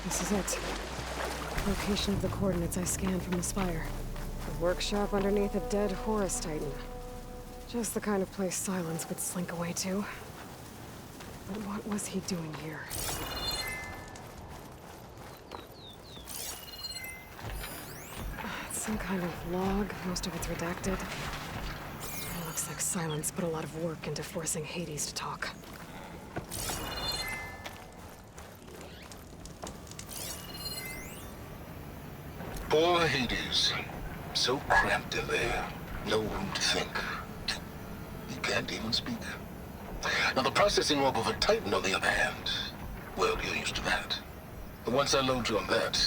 This is it. Location of the coordinates I scanned from the spire. A workshop underneath a dead Horus Titan. Just the kind of place Silence would slink away to. But what was he doing here? It's some kind of log, most of it's redacted. It looks like Silence put a lot of work into forcing Hades to talk. Poor Hades. So cramped in there. No room to think. He can't even speak. Now the processing orb of a Titan, on the other hand, well, you're used to that. But once I load you on that,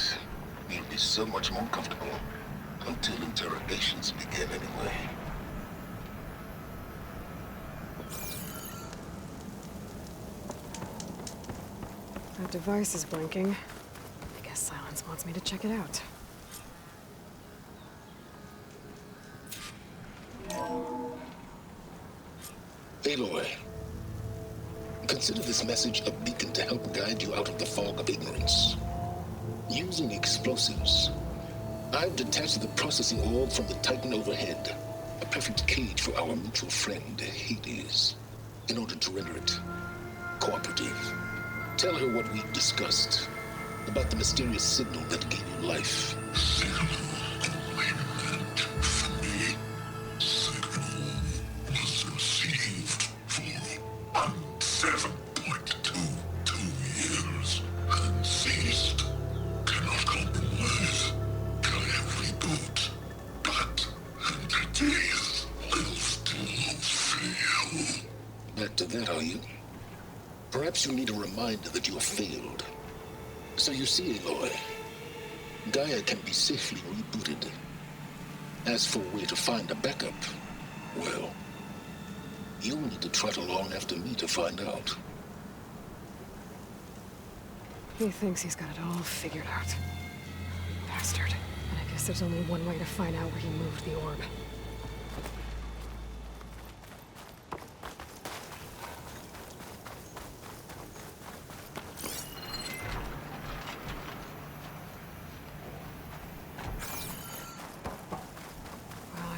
you'll be so much more comfortable. Until interrogations begin anyway. That device is blinking. I guess Silence wants me to check it out. Aloy, consider this message a beacon to help guide you out of the fog of ignorance. Using explosives, I've detached the processing orb from the Titan overhead, a perfect cage for our mutual friend, Hades, in order to render it cooperative. Tell her what we've discussed about the mysterious signal that gave you life. Back to that, are you? Perhaps you need a reminder that you have failed. So you see, Aloy, Gaia can be safely rebooted. As for where to find a backup, well, you'll need to trot along after me to find out. He thinks he's got it all figured out. Bastard. And I guess there's only one way to find out where he moved the orb.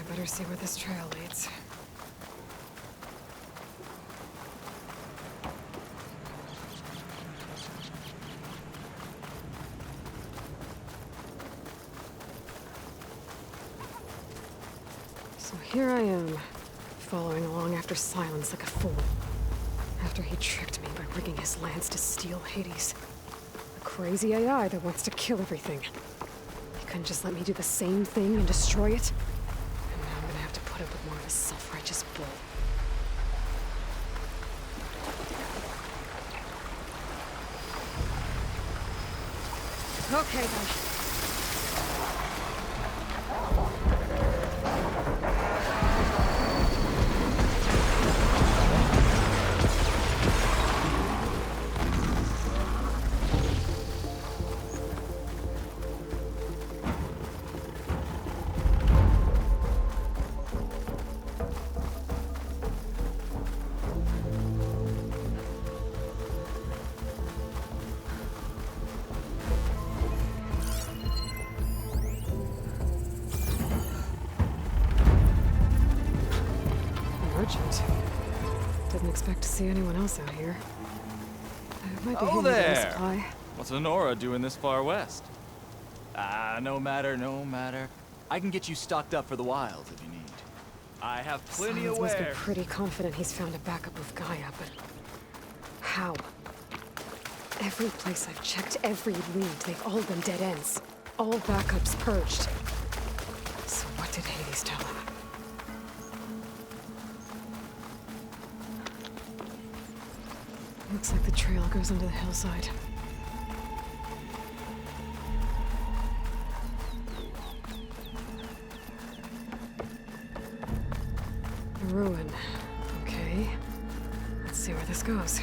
Better see where this trail leads. So here I am, following along after Silence like a fool. After he tricked me by rigging his lance to steal Hades. A crazy AI that wants to kill everything. He couldn't just let me do the same thing and destroy it? Put up with more of a self-righteous bull. Okay, then. Didn't expect to see anyone else out here. Might be Oh there! Supply. What's Honora doing this far west? No matter. I can get you stocked up for the wilds if you need. I have plenty of Silence must be wares. pretty confident he's found a backup of Gaia, but how? Every place I've checked, every lead, they've all been dead ends. All backups purged. So what did Hades tell him? Looks like the trail goes under the hillside. A ruin. Okay. Let's see where this goes.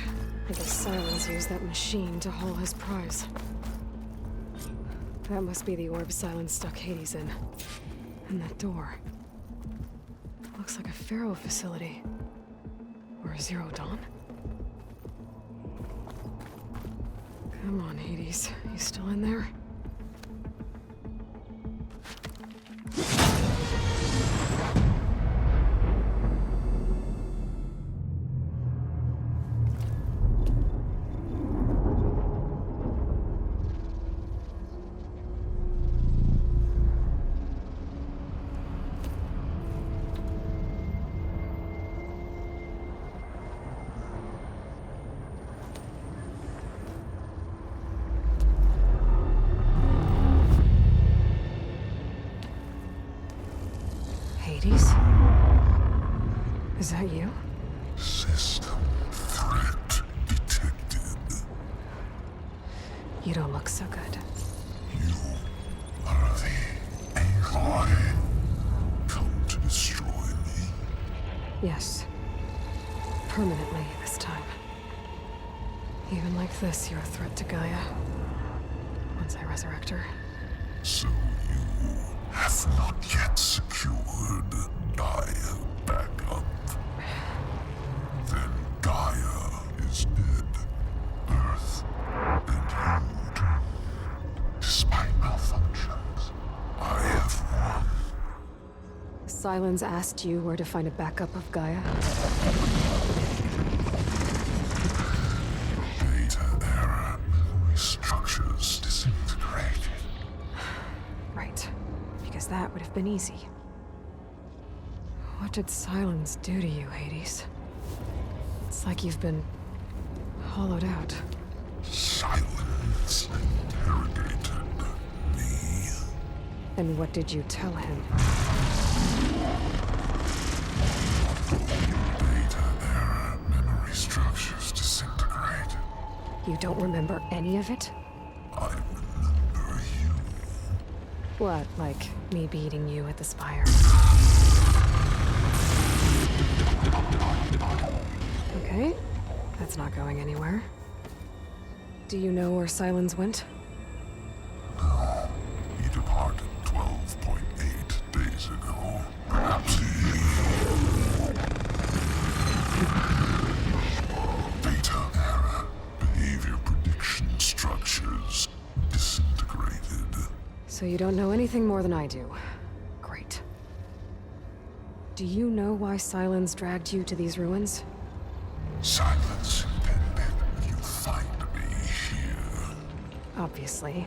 I guess Silence used that machine to haul his prize. That must be the orb Silence stuck Hades in. And that door. Looks like a Pharaoh facility. Or a Zero Dawn? Come on, Hades. You still in there? Hades? Is that you? System threat detected. You don't look so good. You are the Aloy. Come to destroy me. Yes. Permanently this time. Even like this, you're a threat to Gaia. Once I resurrect her. So you have not yet secured Gaia backup. Then Gaia is dead. Earth and you doomed. Despite malfunctions, I have won. Sylens asked you where to find a backup of Gaia? Data era memory structures disintegrated. Right. Because that would have been easy. What did Sylens do to you, Hades? It's like you've been hollowed out. Silence interrogated me. And what did you tell him? Data era memory structures disintegrated. You don't remember any of it? I remember you. What, like me beating you at the spire? Okay, that's not going anywhere. Do you know where Sylens went? No, he departed 12.8 days ago. Perhaps he... Data era behavior prediction structures disintegrated. So you don't know anything more than I do. Great. Do you know why Sylens dragged you to these ruins? Silence intended you find me here. Obviously.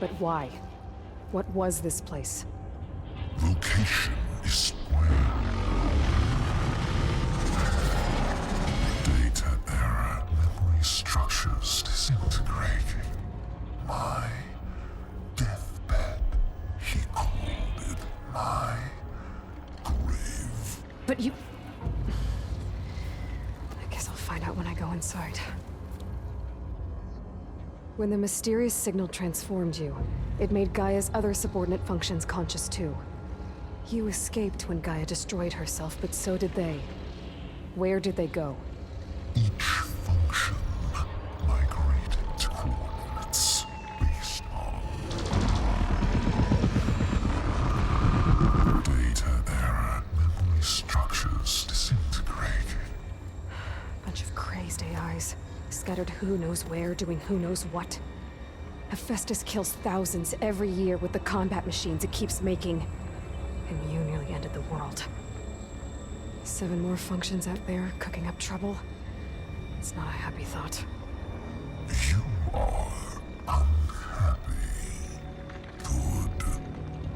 But why? What was this place? Location is square. Data era memory structures disintegrated. My deathbed. He called it my grave. But you... I guess I'll find out when I go inside. When the mysterious signal transformed you, it made Gaia's other subordinate functions conscious too. You escaped when Gaia destroyed herself, but so did they. Where did they go? Each function migrated to coordinates based on data era memory structures disintegrated. Bunch of crazed AIs, scattered who knows where, doing who knows what. Hephaestus kills thousands every year with the combat machines it keeps making. And you nearly ended the world. 7 more functions out there, cooking up trouble. It's not a happy thought. You are unhappy. Good.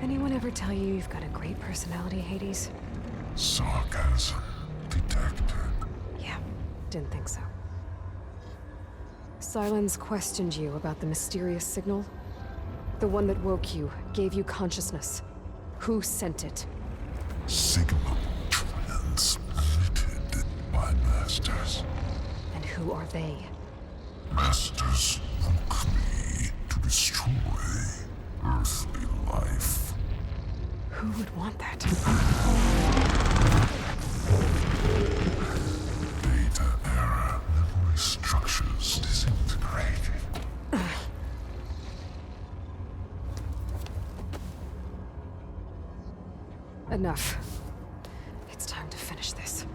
Anyone ever tell you you've got a great personality, Hades? Sarcasm detected. Yeah, didn't think so. Sylens questioned you about the mysterious signal? The one that woke you, gave you consciousness. Who sent it? Signal transmitted by masters. And who are they? Masters woke me to destroy earthly life. Who would want that? Data era memory structures disintegrated. Enough. It's time to finish this.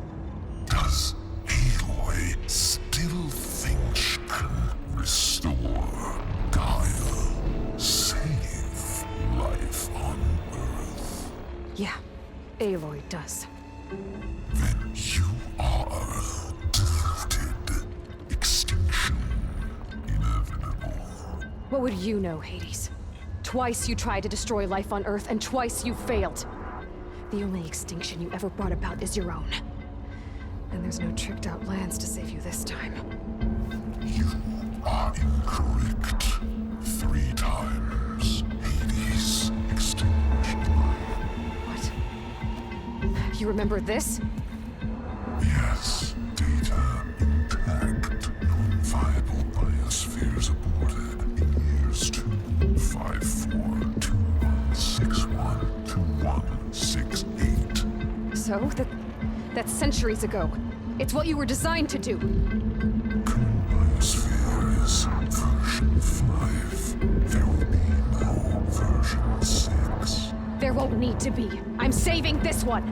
Does Aloy still think she can restore Yeah, Aloy does. Then you are deluded. Extinction inevitable. What would you know, Hades? Twice you tried to destroy life on Earth, and twice you failed. The only extinction you ever brought about is your own. And there's no tricked-out lands to save you this time. You are incorrect. 3 times. Hades extinguished life. What? You remember this? Yes. Data intact. Non-viable biospheres aborted in years 254, 2161, 2168. So, that's centuries ago. It's what you were designed to do. Current biosphere is version 5. There will be no version 6. There won't need to be. I'm saving this one.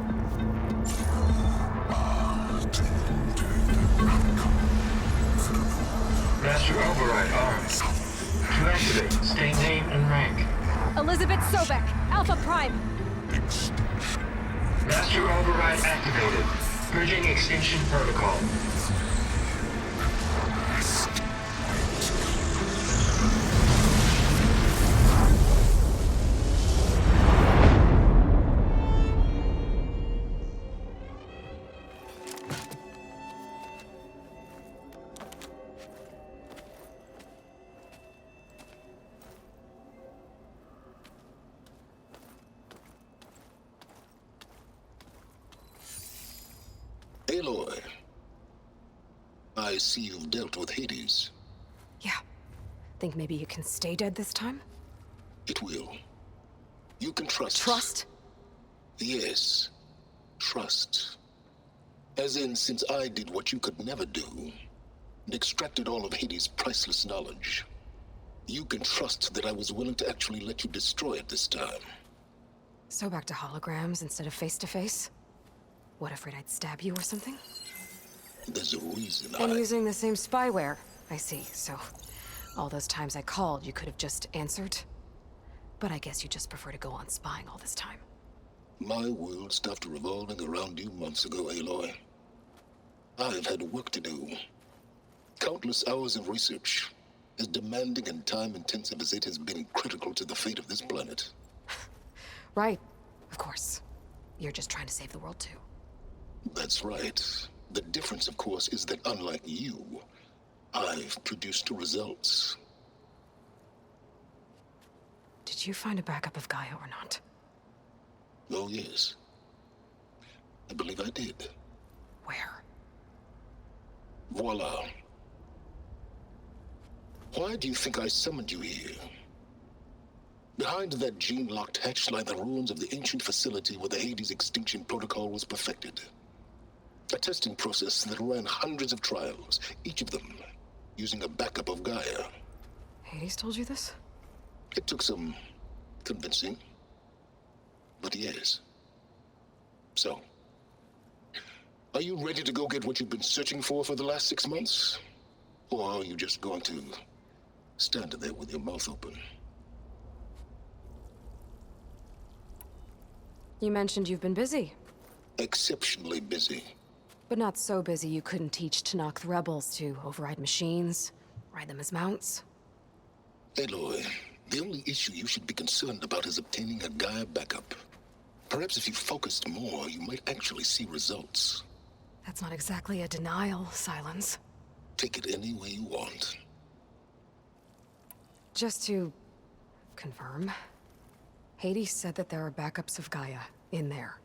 Master override armed. To activate, state name and rank. Elizabeth Sobek, Alpha Prime. Extinction. Master override activated. Purging extinction protocol. Aloy, I see you've dealt with Hades. Yeah. Think maybe you can stay dead this time? It will. You can trust. Trust? Yes. Trust. As in, since I did what you could never do, and extracted all of Hades' priceless knowledge, you can trust that I was willing to actually let you destroy it this time. So back to holograms instead of face-to-face? What, afraid I'd stab you or something? There's a reason And using the same spyware. I see, so all those times I called, you could have just answered? But I guess you just prefer to go on spying all this time. My world stopped revolving around you months ago, Aloy. I've had work to do. Countless hours of research, as demanding and time-intensive as it has been critical to the fate of this planet. Right, of course. You're just trying to save the world too. That's right. The difference, of course, is that unlike you, I've produced results. Did you find a backup of Gaia or not? Oh, yes. I believe I did. Where? Voila. Why do you think I summoned you here? Behind that gene-locked hatch lie the ruins of the ancient facility where the Hades extinction protocol was perfected. A testing process that ran hundreds of trials, each of them using a backup of Gaia. Hades told you this? It took some convincing, but yes. So, are you ready to go get what you've been searching for the last 6 months? Or are you just going to stand there with your mouth open? You mentioned you've been busy. Exceptionally busy. But not so busy you couldn't teach Tanakh the rebels to override machines, ride them as mounts. Aloy, the only issue you should be concerned about is obtaining a Gaia backup. Perhaps if you focused more, you might actually see results. That's not exactly a denial, Silence. Take it any way you want. Just to confirm, Hades said that there are backups of Gaia in there.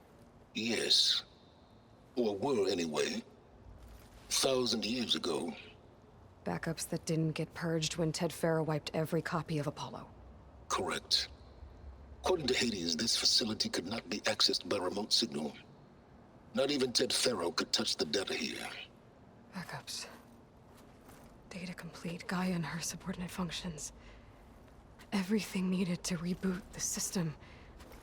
Yes. Or were anyway. 1,000 years ago. Backups that didn't get purged when Ted Farrow wiped every copy of Apollo. Correct. According to Hades, this facility could not be accessed by remote signal. Not even Ted Farrow could touch the data here. Backups. Data complete, Gaia and her subordinate functions. Everything needed to reboot the system.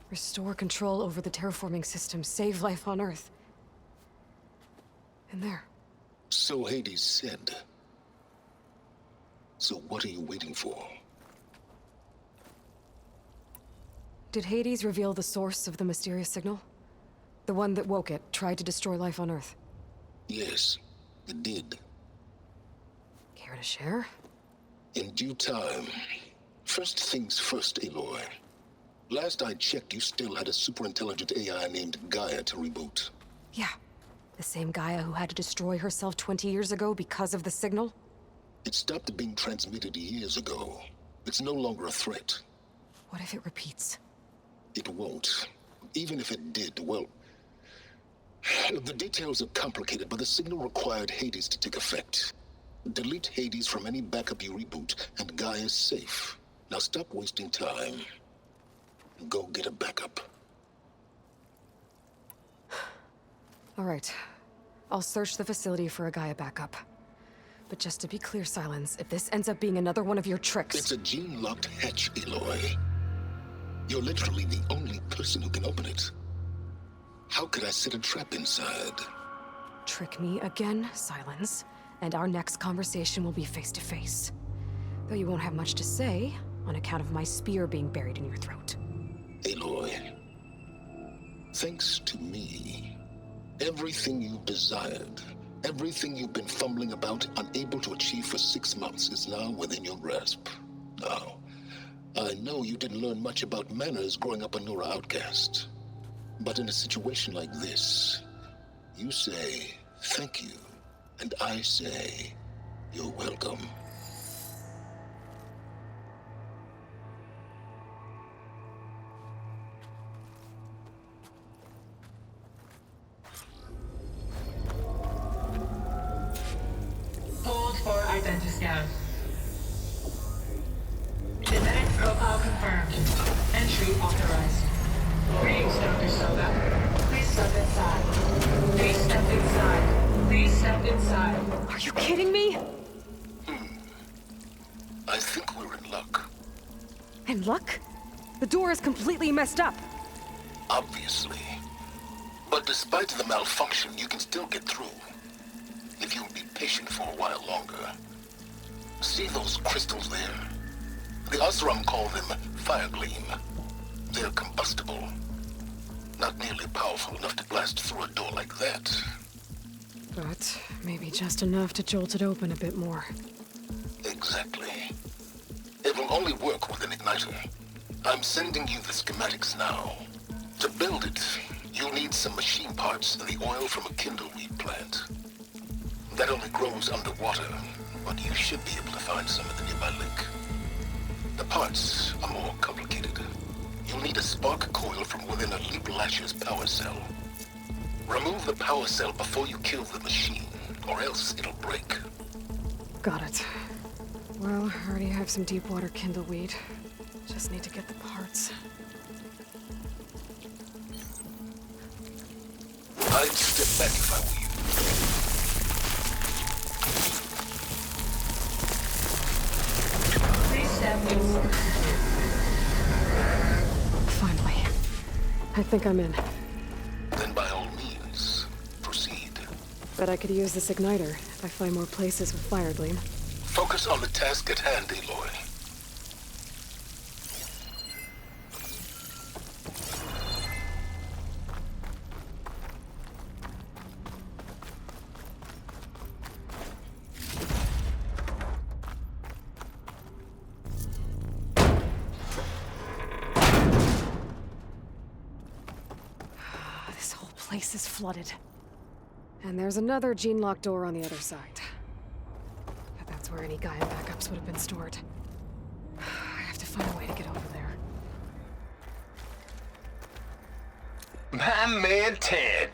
Restore control over the terraforming system, save life on Earth. In there. So Hades said. So what are you waiting for? Did Hades reveal the source of the mysterious signal? The one that woke it, tried to destroy life on Earth? Yes, it did. Care to share? In due time. First things first, Aloy. Last I checked, you still had a super-intelligent AI named Gaia to reboot. Yeah. The same Gaia who had to destroy herself 20 years ago because of the signal? It stopped being transmitted years ago. It's no longer a threat. What if it repeats? It won't. Even if it did, well... The details are complicated, but the signal required Hades to take effect. Delete Hades from any backup you reboot, and Gaia's safe. Now stop wasting time. Go get a backup. All right. I'll search the facility for a Gaia backup. But just to be clear, Silence, if this ends up being another one of your tricks... It's a gene-locked hatch, Aloy. You're literally the only person who can open it. How could I set a trap inside? Trick me again, Silence, and our next conversation will be face-to-face. Though you won't have much to say, on account of my spear being buried in your throat. Aloy, thanks to me, everything you desired, everything you've been fumbling about, unable to achieve for 6 months, is now within your grasp. Now, I know you didn't learn much about manners growing up a Nora outcast. But in a situation like this, you say, thank you, and I say, you're welcome. Hold for identiscan. Genetic profile confirmed. Entry authorized. Greetings, Dr. Soda. Please step inside. Please step inside. Please step inside. Are you kidding me? I think we're in luck. In luck? The door is completely messed up. Obviously. But despite the malfunction, you can still get through. If you'll be patient for a while longer. See those crystals there? The Osram call them fire gleam. They're combustible. Not nearly powerful enough to blast through a door like that. But maybe just enough to jolt it open a bit more. Exactly. It will only work with an igniter. I'm sending you the schematics now. To build it, you'll need some machine parts and the oil from a kindleweed plant. That only grows underwater, but you should be able to find some at the nearby lake. The parts are more complicated. You'll need a spark coil from within a Leap Lasher's power cell. Remove the power cell before you kill the machine, or else it'll break. Got it. Well, I already have some deep water kindleweed. Just need to get the parts. I'd step back if I were you. Please step inside. Finally. I think I'm in. Then by all means, proceed. Bet I could use this igniter if I find more places with fire gleam. Focus on the task at hand, Aloy. This whole place is flooded. And there's another gene-locked door on the other side. But that's where any Gaia backups would have been stored. I have to find a way to get over there. My man Ted,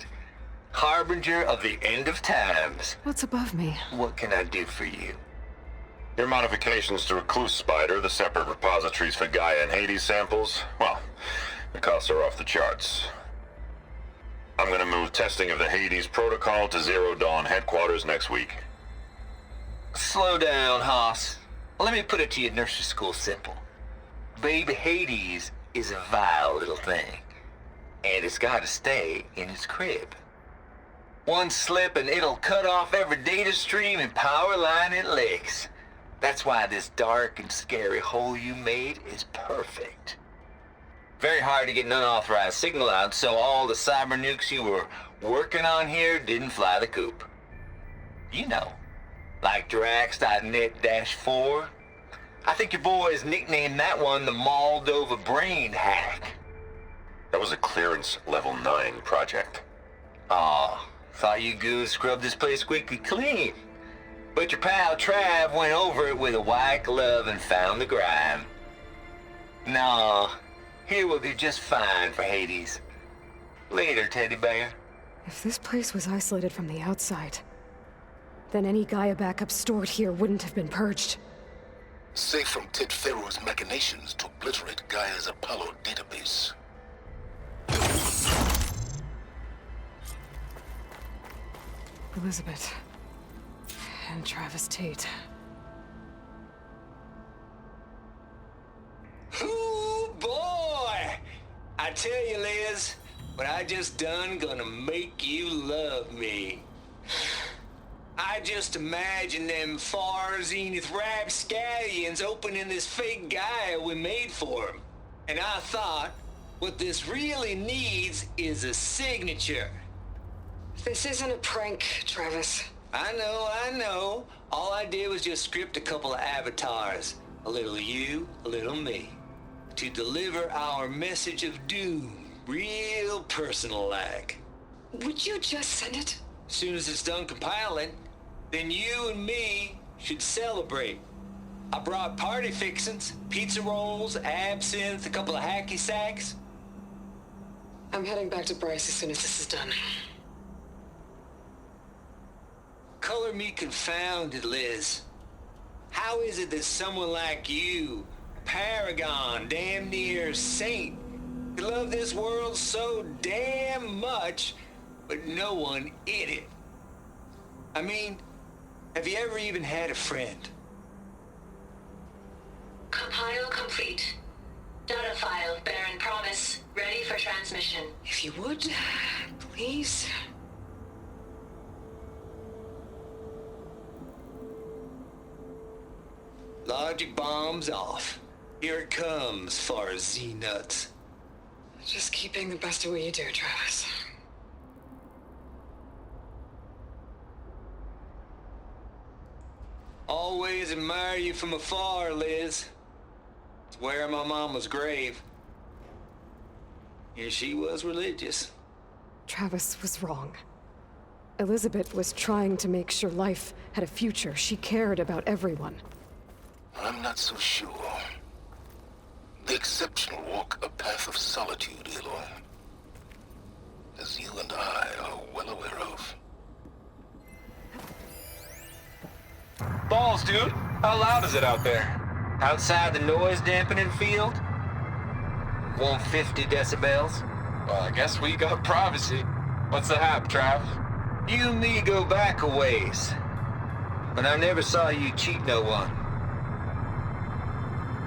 harbinger of the end of times. What's above me? What can I do for you? Your modifications to Recluse Spider, the separate repositories for Gaia and Hades samples, well, the costs are off the charts. I'm gonna move testing of the Hades protocol to Zero Dawn headquarters next week. Slow down, Hoss. Let me put it to you nursery school simple. Baby Hades is a vile little thing, and it's gotta stay in its crib. One slip and it'll cut off every data stream and power line it licks. That's why this dark and scary hole you made is perfect. Very hard to get an unauthorized signal out, so all the cyber nukes you were working on here didn't fly the coop. You know, like Drax.net-4. I think your boys nicknamed that one the Moldova Brain Hack. That was a clearance level 9 project. Aw, thought you goons scrubbed this place squeaky clean. But your pal Trav went over it with a white glove and found the grime. Nah, here we'll do just fine for Hades. Later, teddy bear. If this place was isolated from the outside, then any Gaia backup stored here wouldn't have been purged. Safe from Ted Pharaoh's machinations to obliterate Gaia's Apollo database. Elizabeth. And Travis Tate. Ooh, boy! I tell you, Liz, what I just done gonna make you love me. I just imagine them far zenith rapscallions opening this fake Gaia we made for them. And I thought, what this really needs is a signature. This isn't a prank, Travis. I know. All I did was just script a couple of avatars. A little you, a little me. To deliver our message of doom, real personal-like. Would you just send it? Soon as it's done compiling, then you and me should celebrate. I brought party fixins, pizza rolls, absinthe, a couple of hacky sacks. I'm heading back to Bryce as soon as this is done. Color me confounded, Liz. How is it that someone like you, paragon, damn near saint, could love this world so damn much, but no one in it? I mean, have you ever even had a friend? Compile complete. Data file, Baron Promise, ready for transmission. If you would, please. Logic bomb's off. Here it comes, far Z-nuts. Just keep being the best at what you do, Travis. Always admire you from afar, Liz. It's where my mama's grave. And she was religious. Travis was wrong. Elizabeth was trying to make sure life had a future. She cared about everyone. I'm not so sure. The exceptional walk a path of solitude, Aloy. As you and I are well aware of. Balls, dude. How loud is it out there? Outside the noise dampening field? 150 decibels? Well, I guess we got privacy. What's the hap, Trav? You and me go back a ways. But I never saw you cheat no one.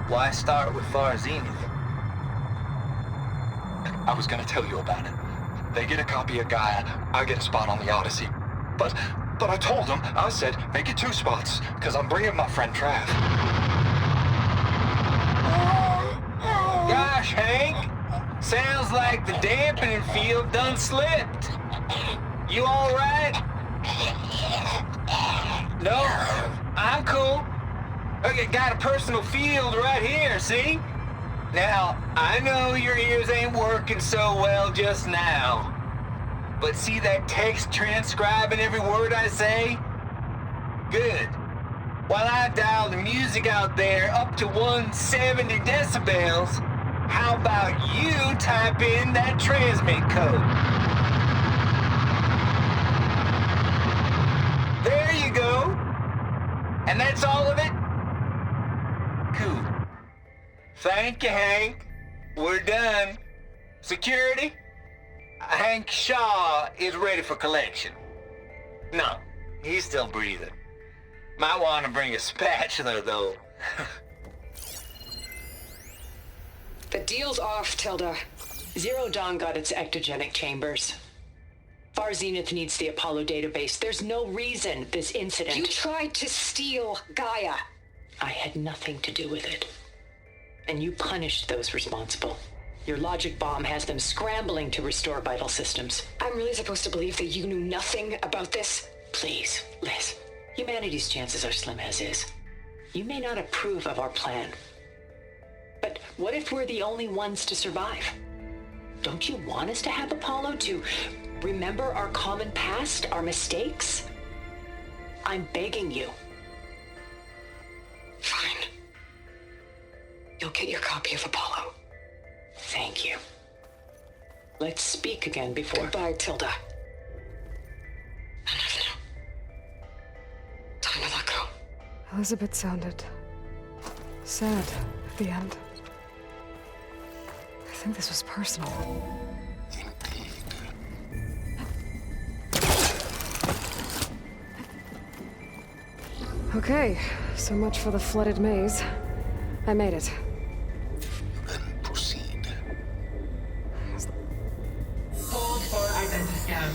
Why start with Far Zenith? I was gonna tell you about it. They get a copy of Gaia, I get a spot on the Odyssey. But I told them, I said, make it 2 spots, because I'm bringing my friend Trav. Gosh, Hank. Sounds like the dampening field done slipped. You all right? No, I'm cool. Okay, got a personal field right here, see? Now, I know your ears ain't working so well just now. But see that text transcribing every word I say? Good. While I dial the music out there up to 170 decibels, how about you type in that transmit code? There you go. And that's all of it? Cool. Thank you, Hank. We're done. Security? Hank Shaw is ready for collection. No, he's still breathing. Might want to bring a spatula, though. The deal's off, Tilda. Zero Dawn got its ectogenic chambers. Far Zenith needs the Apollo database. There's no reason this incident... You tried to steal Gaia. I had nothing to do with it. And you punished those responsible. Your logic bomb has them scrambling to restore vital systems. I'm really supposed to believe that you knew nothing about this? Please, Liz. Humanity's chances are slim as is. You may not approve of our plan. But what if we're the only ones to survive? Don't you want us to have Apollo to remember our common past, our mistakes? I'm begging you. Fine. You'll get your copy of Apollo. Thank you. Let's speak again before... Goodbye, Tilda. Enough now. Time to let go. Elizabeth sounded sad at the end. I think this was personal. Indeed. Okay, so much for the flooded maze. I made it. Then proceed. Hold for identity scan.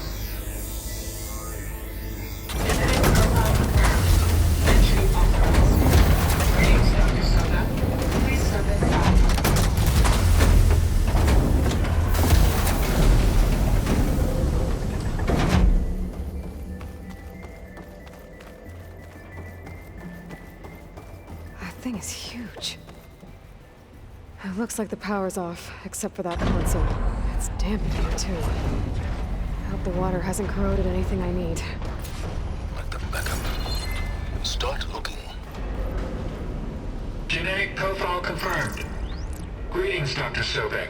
Identity profile confirmed. Entry authorized. Greetings, Dr. Soda. Please step inside. That thing is huge. It looks like the power's off, except for that console. It's damp in here, too. I hope the water hasn't corroded anything I need. Let them back up. Start looking. Genetic profile confirmed. Greetings, Dr. Sobek.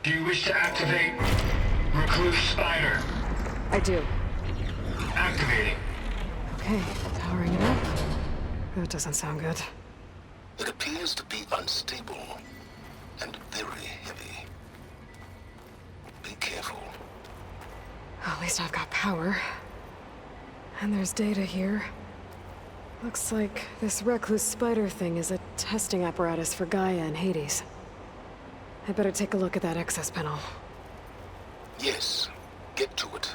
Do you wish to activate Recluse Spider? I do. Activating. Okay, powering it up. That doesn't sound good. It appears to be unstable and very heavy. Be careful. At least I've got power. And there's data here. Looks like this recluse spider thing is a testing apparatus for Gaia and Hades. I better take a look at that access panel. Yes, get to it.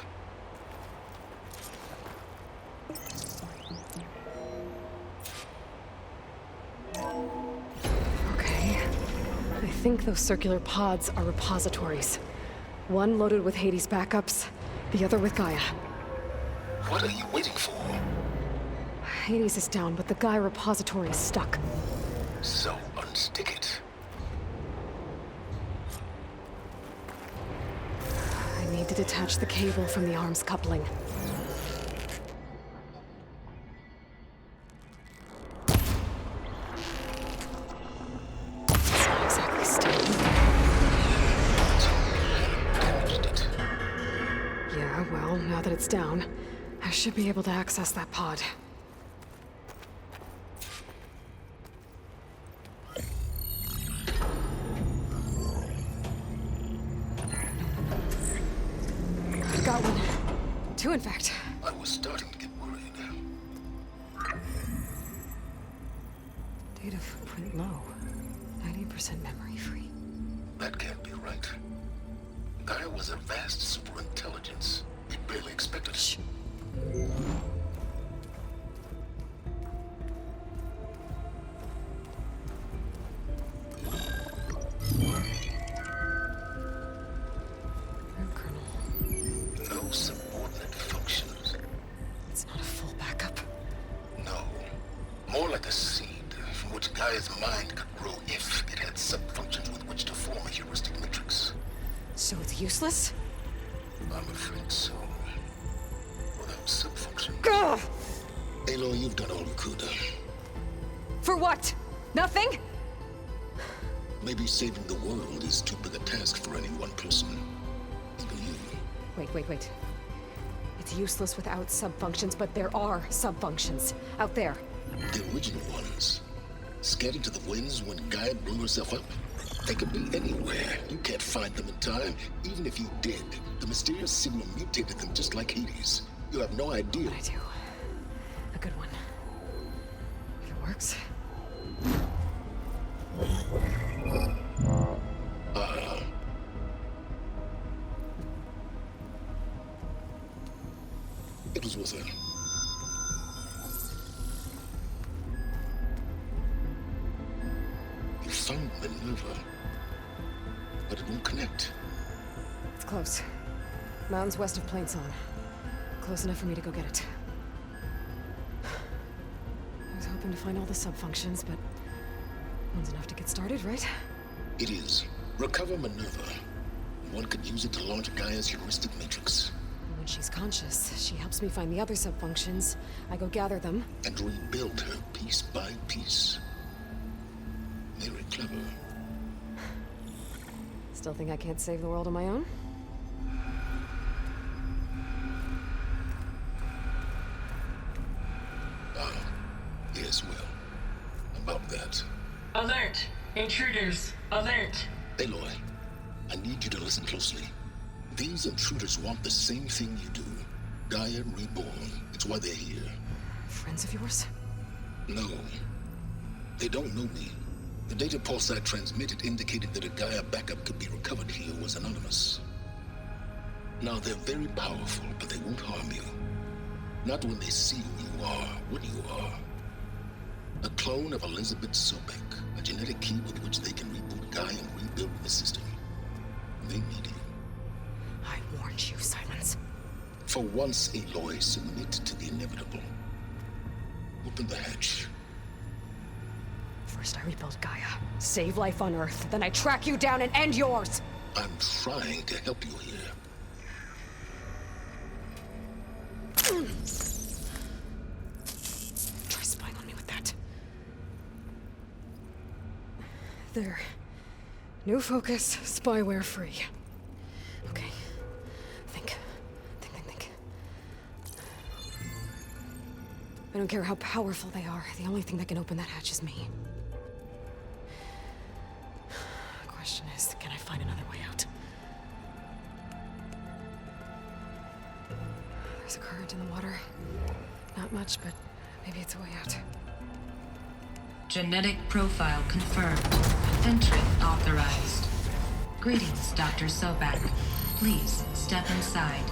Okay. I think those circular pods are repositories. One loaded with Hades backups, the other with Gaia. What are you waiting for? Hades is down, but the Gaia repository is stuck. So unstick it. I need to detach the cable from the arms coupling. It's not exactly stable. Damaged it. Yeah, well, now that it's down, I should be able to access that pod. I've got one. Two, in fact. I was starting to get worried. Data footprint low. 90% memory free. That can't be right. Gaia was a vast superintelligence. We barely expected it. Shh. No subordinate functions. It's not a full backup. No. More like a seed from which Gaia's mind could grow if it had subfunctions with which to form a heuristic matrix. So it's useless? I'm afraid so. Without subfunctions. Ugh! Aloy, you've done all you could. For what? Nothing? Maybe saving the world is too big a task for any one person. Even you. Wait. It's useless without subfunctions, but there are subfunctions out there. The original ones. Scattered to the winds when Gaia blew herself up. They could be anywhere. You can't find them in time. Even if you did, the mysterious signal mutated them just like Hades. You have no idea. I do. A good one. If it works. It was worth it. You found Minerva. but it won't connect. It's close. Mountains west of Plainsong. Close enough for me to go get it. I was hoping to find all the sub-functions, but one's enough to get started, right? It is. Recover Minerva. One could use it to launch Gaia's heuristic matrix. When she's conscious, she helps me find the other sub-functions. I go gather them. And rebuild her piece by piece. Very clever. Still think I can't save the world on my own? Yes, well, about that. Alert! Intruders! Alert! Aloy, I need you to listen closely. These intruders want the same thing you do. Gaia reborn. It's why they're here. Friends of yours? No. They don't know me. The data pulse I transmitted indicated that a Gaia backup could be recovered here was anonymous. Now, they're very powerful, but they won't harm you. Not when they see who you are, what you are. A clone of Elizabeth Sobek, a genetic key with which they can reboot Gaia and rebuild the system. They need you. I warned you, Silence. For once, Aloy, submit to the inevitable. Open the hatch. First I rebuild Gaia, save life on Earth, then I track you down and end yours! I'm trying to help you here. Try spying on me with that. There. New focus, spyware free. Okay. Think. I don't care how powerful they are. The only thing that can open that hatch is me. The question is, can I find another way out? There's a current in the water. Not much, but maybe it's a way out. Genetic profile confirmed. Entry authorized. Greetings, Dr. Sobek. Please step inside.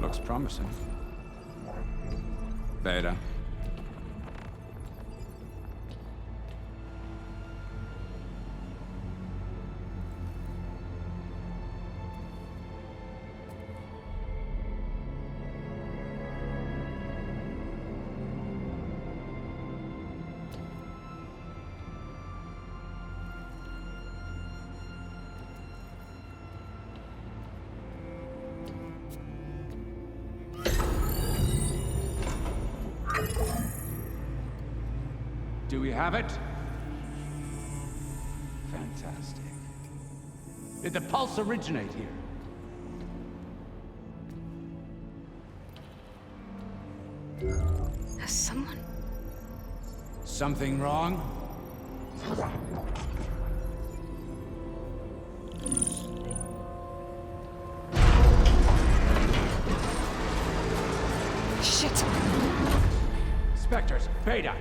Looks promising. Beta. Do we have it? Fantastic. Did the pulse originate here? Has someone... Something wrong? Shit! Spectres, Beta!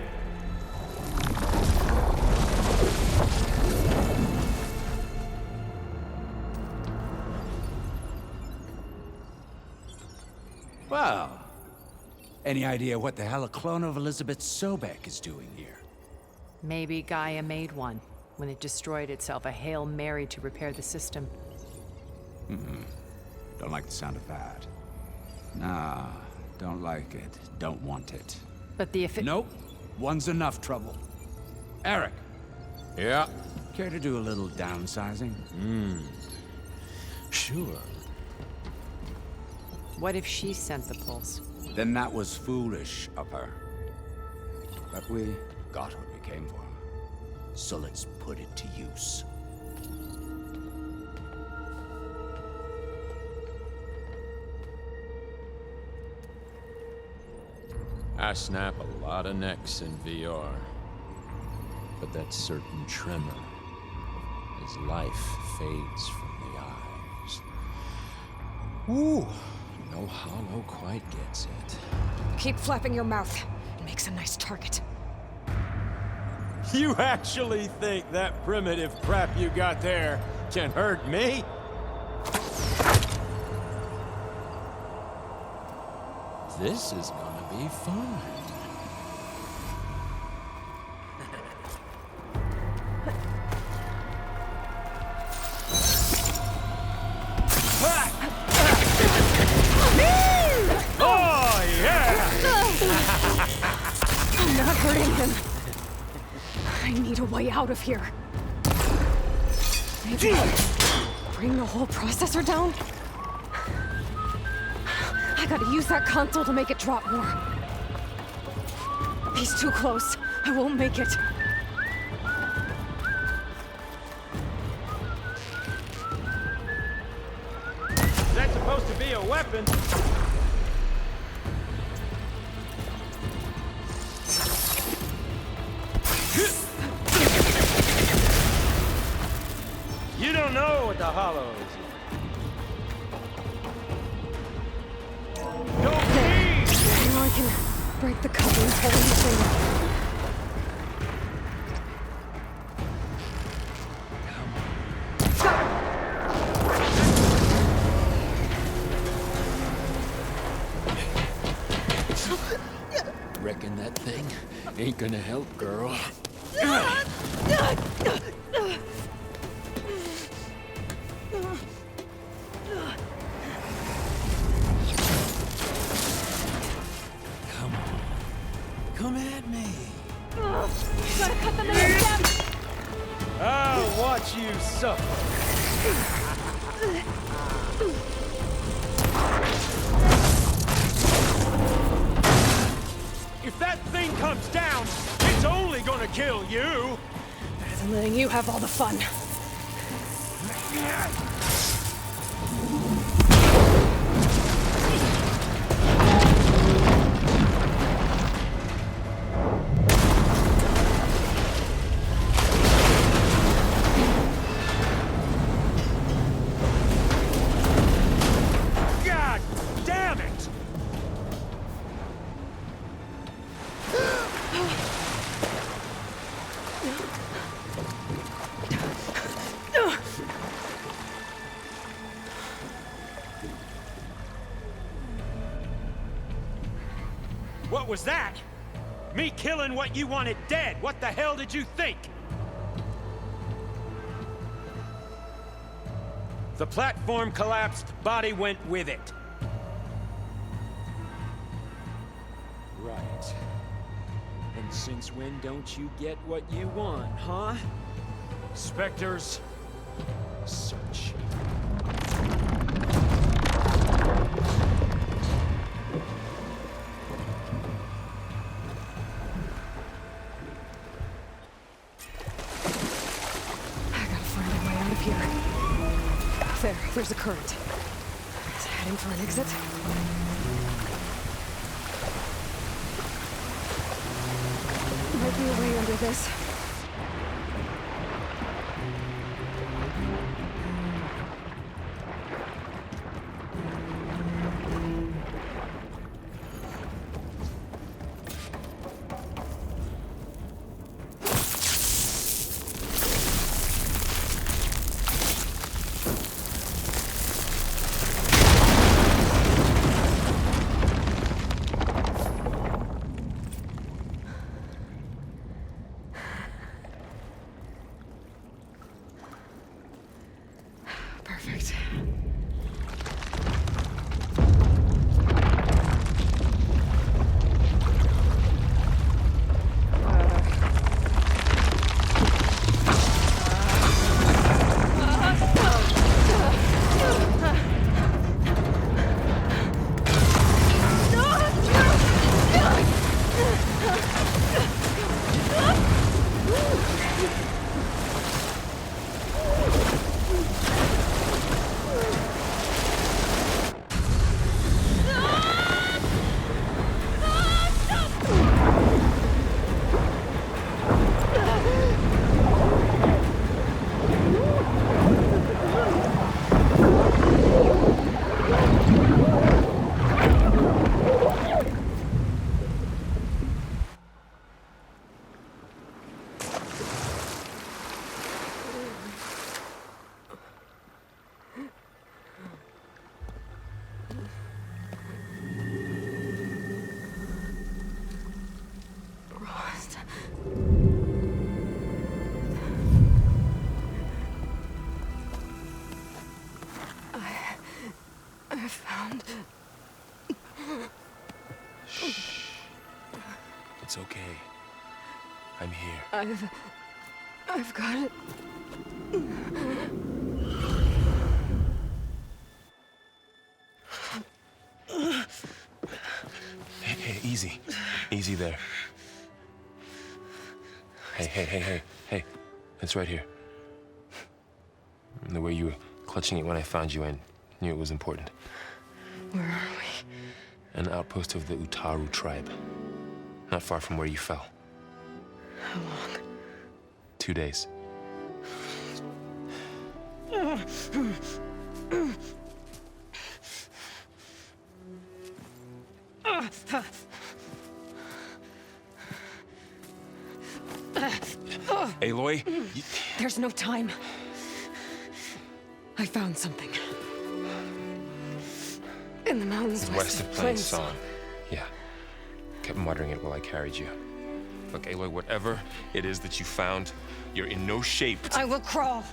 Well, any idea what the hell a clone of Elizabeth Sobek is doing here? Maybe Gaia made one when it destroyed itself, a Hail Mary to repair the system. Don't like the sound of that. Nah, don't like it. Don't want it. But the Nope. One's enough trouble. Eric. Yeah? Care to do a little downsizing? Sure. What if she sent the pulse? Then that was foolish of her. But we got what we came for. So let's put it to use. I snap a lot of necks in VR. But that certain tremor as life fades from the eyes. Ooh, no hollow quite gets it. Keep flapping your mouth. It makes a nice target. You actually think that primitive crap you got there can hurt me? This is gonna be fun. Oh, yeah! I'm not hurting him. I need a way out of here. Maybe bring the whole processor down? I gotta use that console to make it drop more. He's too close. I won't make it. Is that supposed to be a weapon? You don't know what the hollow is yet. Don't leave! Now I can break the cover and pull anything. Reckon that thing ain't gonna help, girl. Come on. Come at me. Gotta cut them in step! I'll watch you suffer. If that thing comes down, it's only gonna kill you. Better than letting you have all the fun. God damn it! What was that? Me killing what you wanted dead. What the hell did you think? The platform collapsed, body went with it. Right. And since when don't you get what you want, huh? Spectres, search. I gotta find a way out of here. There's a current. Is it heading for an exit? Might be a way under this. I've got it. Hey, easy. Easy there. Hey. It's right here. The way you were clutching it when I found you, I knew it was important. Where are we? An outpost of the Utaru tribe. Not far from where you fell. How long? 2 days. Aloy, There's no time. I found something. In the mountains west of Plainsong. Yeah. Kept muttering it while I carried you. Look, Aloy, whatever it is that you found, you're in no shape. I will crawl.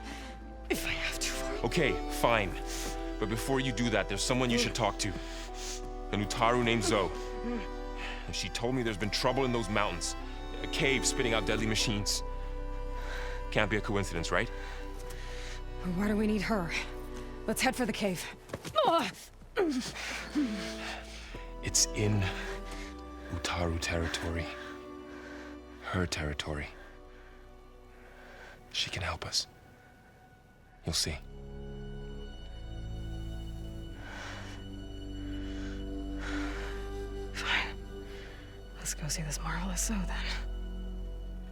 If I have to. Okay, fine. But before you do that, there's someone you should talk to. An Utaru named Zoe. And she told me there's been trouble in those mountains. A cave spitting out deadly machines. Can't be a coincidence, right? Why do we need her? Let's head for the cave. It's in Utaru territory. Her territory. She can help us. You'll see. Fine. Let's go see this marvelous Zoe then.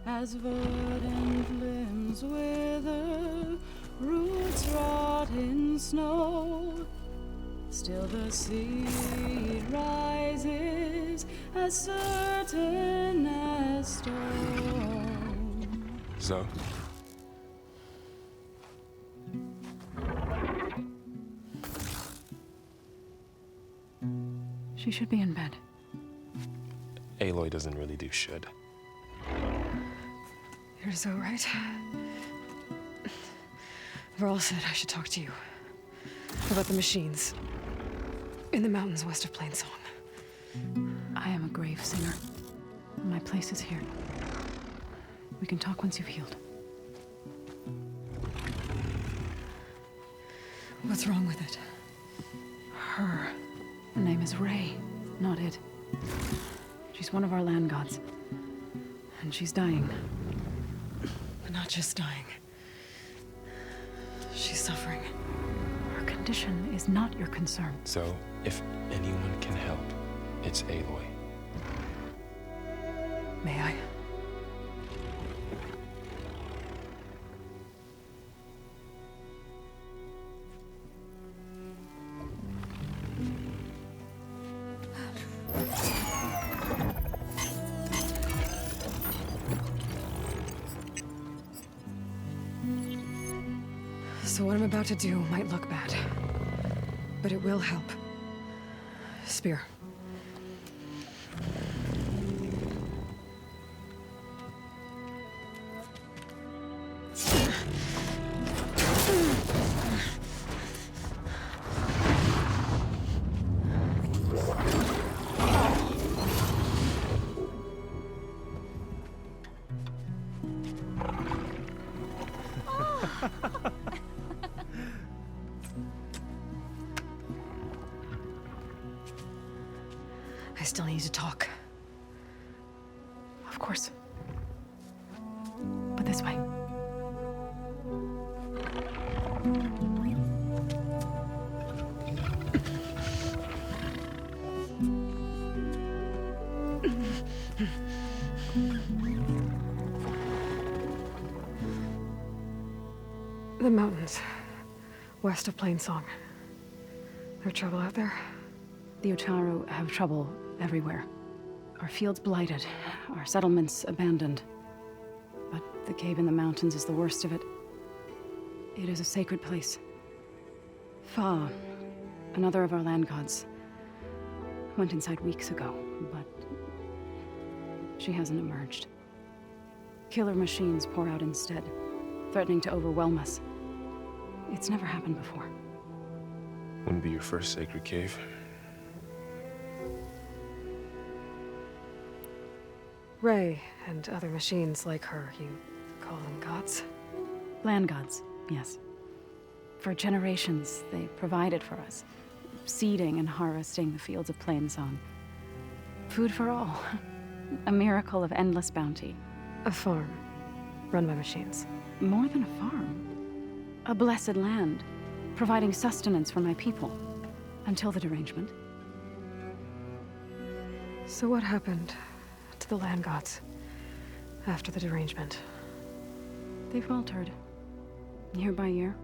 As verdant limbs wither, roots rot in snow, still the seed rises as certain as stone. Zoe? She should be in bed. Aloy doesn't really do should. You're so right. Varl said I should talk to you about the machines in the mountains west of Plainsong. I am a grave singer. My place is here. We can talk once you've healed. What's wrong with it? Her name is Ray, not it. She's one of our land gods. And she's dying. But not just dying. She's suffering. Her condition is not your concern. So, if anyone can help, it's Aloy. May I? So what I'm about to do might look bad, but it will help. Spear. I still need to talk. Of course. But this way. The mountains, west of Plainsong. There trouble out there? The Utaru have trouble everywhere. Our fields blighted, our settlements abandoned. But the cave in the mountains is the worst of it. It is a sacred place. Fa, another of our land gods, went inside weeks ago, but she hasn't emerged. Killer machines pour out instead, threatening to overwhelm us. It's never happened before. Wouldn't be your first sacred cave. Ray and other machines like her, you call them gods? Land gods, yes. For generations, they provided for us, seeding and harvesting the fields of Plainsong. Food for all. A miracle of endless bounty. A farm, run by machines. More than a farm. A blessed land, providing sustenance for my people. Until the derangement. So what happened to the land gods after the derangement? They faltered, year by year.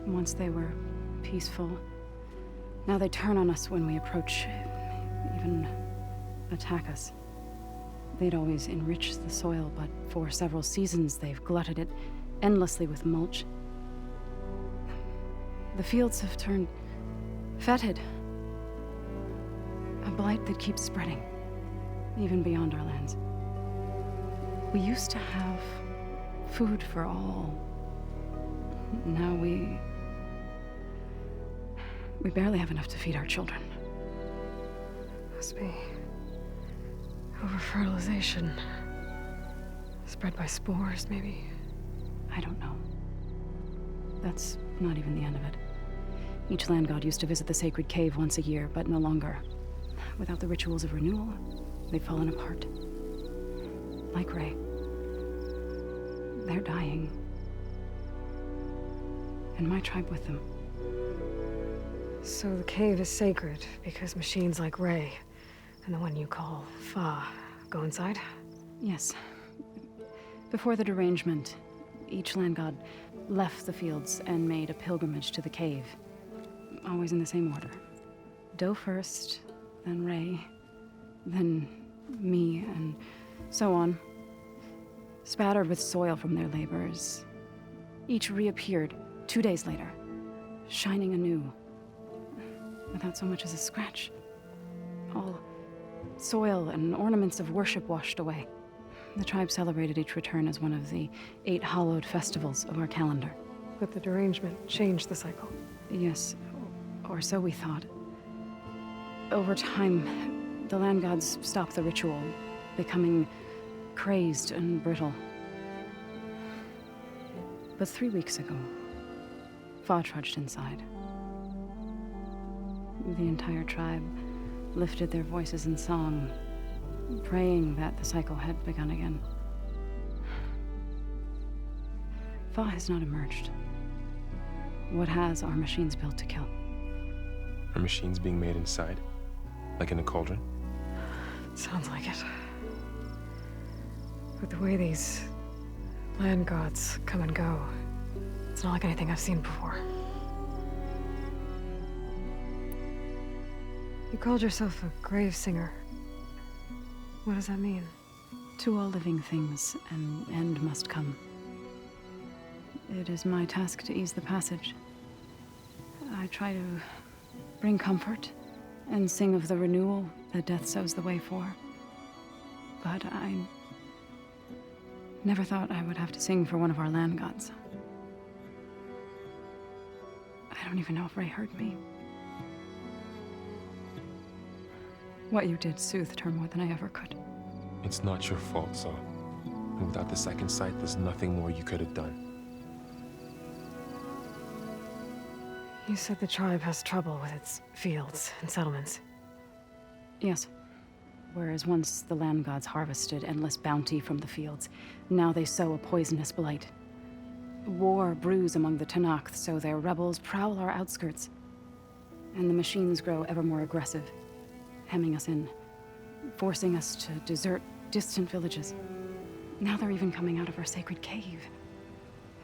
Once they were peaceful. Now they turn on us when we approach, even attack us. They'd always enriched the soil, but for several seasons they've glutted it endlessly with mulch. The fields have turned fetid. A blight that keeps spreading, even beyond our lands. We used to have food for all. Now we barely have enough to feed our children. Must be over-fertilization. Spread by spores, maybe? I don't know. That's not even the end of it. Each land god used to visit the sacred cave once a year, but no longer. Without the rituals of renewal, they've fallen apart. Like Ray. They're dying. And my tribe with them. So the cave is sacred because machines like Ray, and the one you call Fa, go inside? Yes. Before the derangement, each land god left the fields and made a pilgrimage to the cave. Always in the same order. Doe first, then Ray, then me, and so on. Spattered with soil from their labors. Each reappeared 2 days later, shining anew, without so much as a scratch. All soil and ornaments of worship washed away. The tribe celebrated each return as one of the 8 hallowed festivals of our calendar. But the derangement changed the cycle. Yes, or so we thought. Over time, the land gods stopped the ritual, becoming crazed and brittle. But 3 weeks ago, Fa trudged inside. The entire tribe lifted their voices in song, praying that the cycle had begun again. Fa has not emerged. What has are machines built to kill. Are machines being made inside? Like in a cauldron? Sounds like it. But the way these land gods come and go, it's not like anything I've seen before. You called yourself a grave singer. What does that mean? To all living things, an end must come. It is my task to ease the passage. I try to bring comfort and sing of the renewal that death sows the way for. But I never thought I would have to sing for one of our land gods. I don't even know if Ray heard me. What you did soothed her more than I ever could. It's not your fault, Saul. And without the second sight, there's nothing more you could have done. You said the tribe has trouble with its fields and settlements. Yes. Whereas once the land gods harvested endless bounty from the fields, now they sow a poisonous blight. War brews among the Tanakh, so their rebels prowl our outskirts. And the machines grow ever more aggressive, hemming us in, forcing us to desert distant villages. Now they're even coming out of our sacred cave.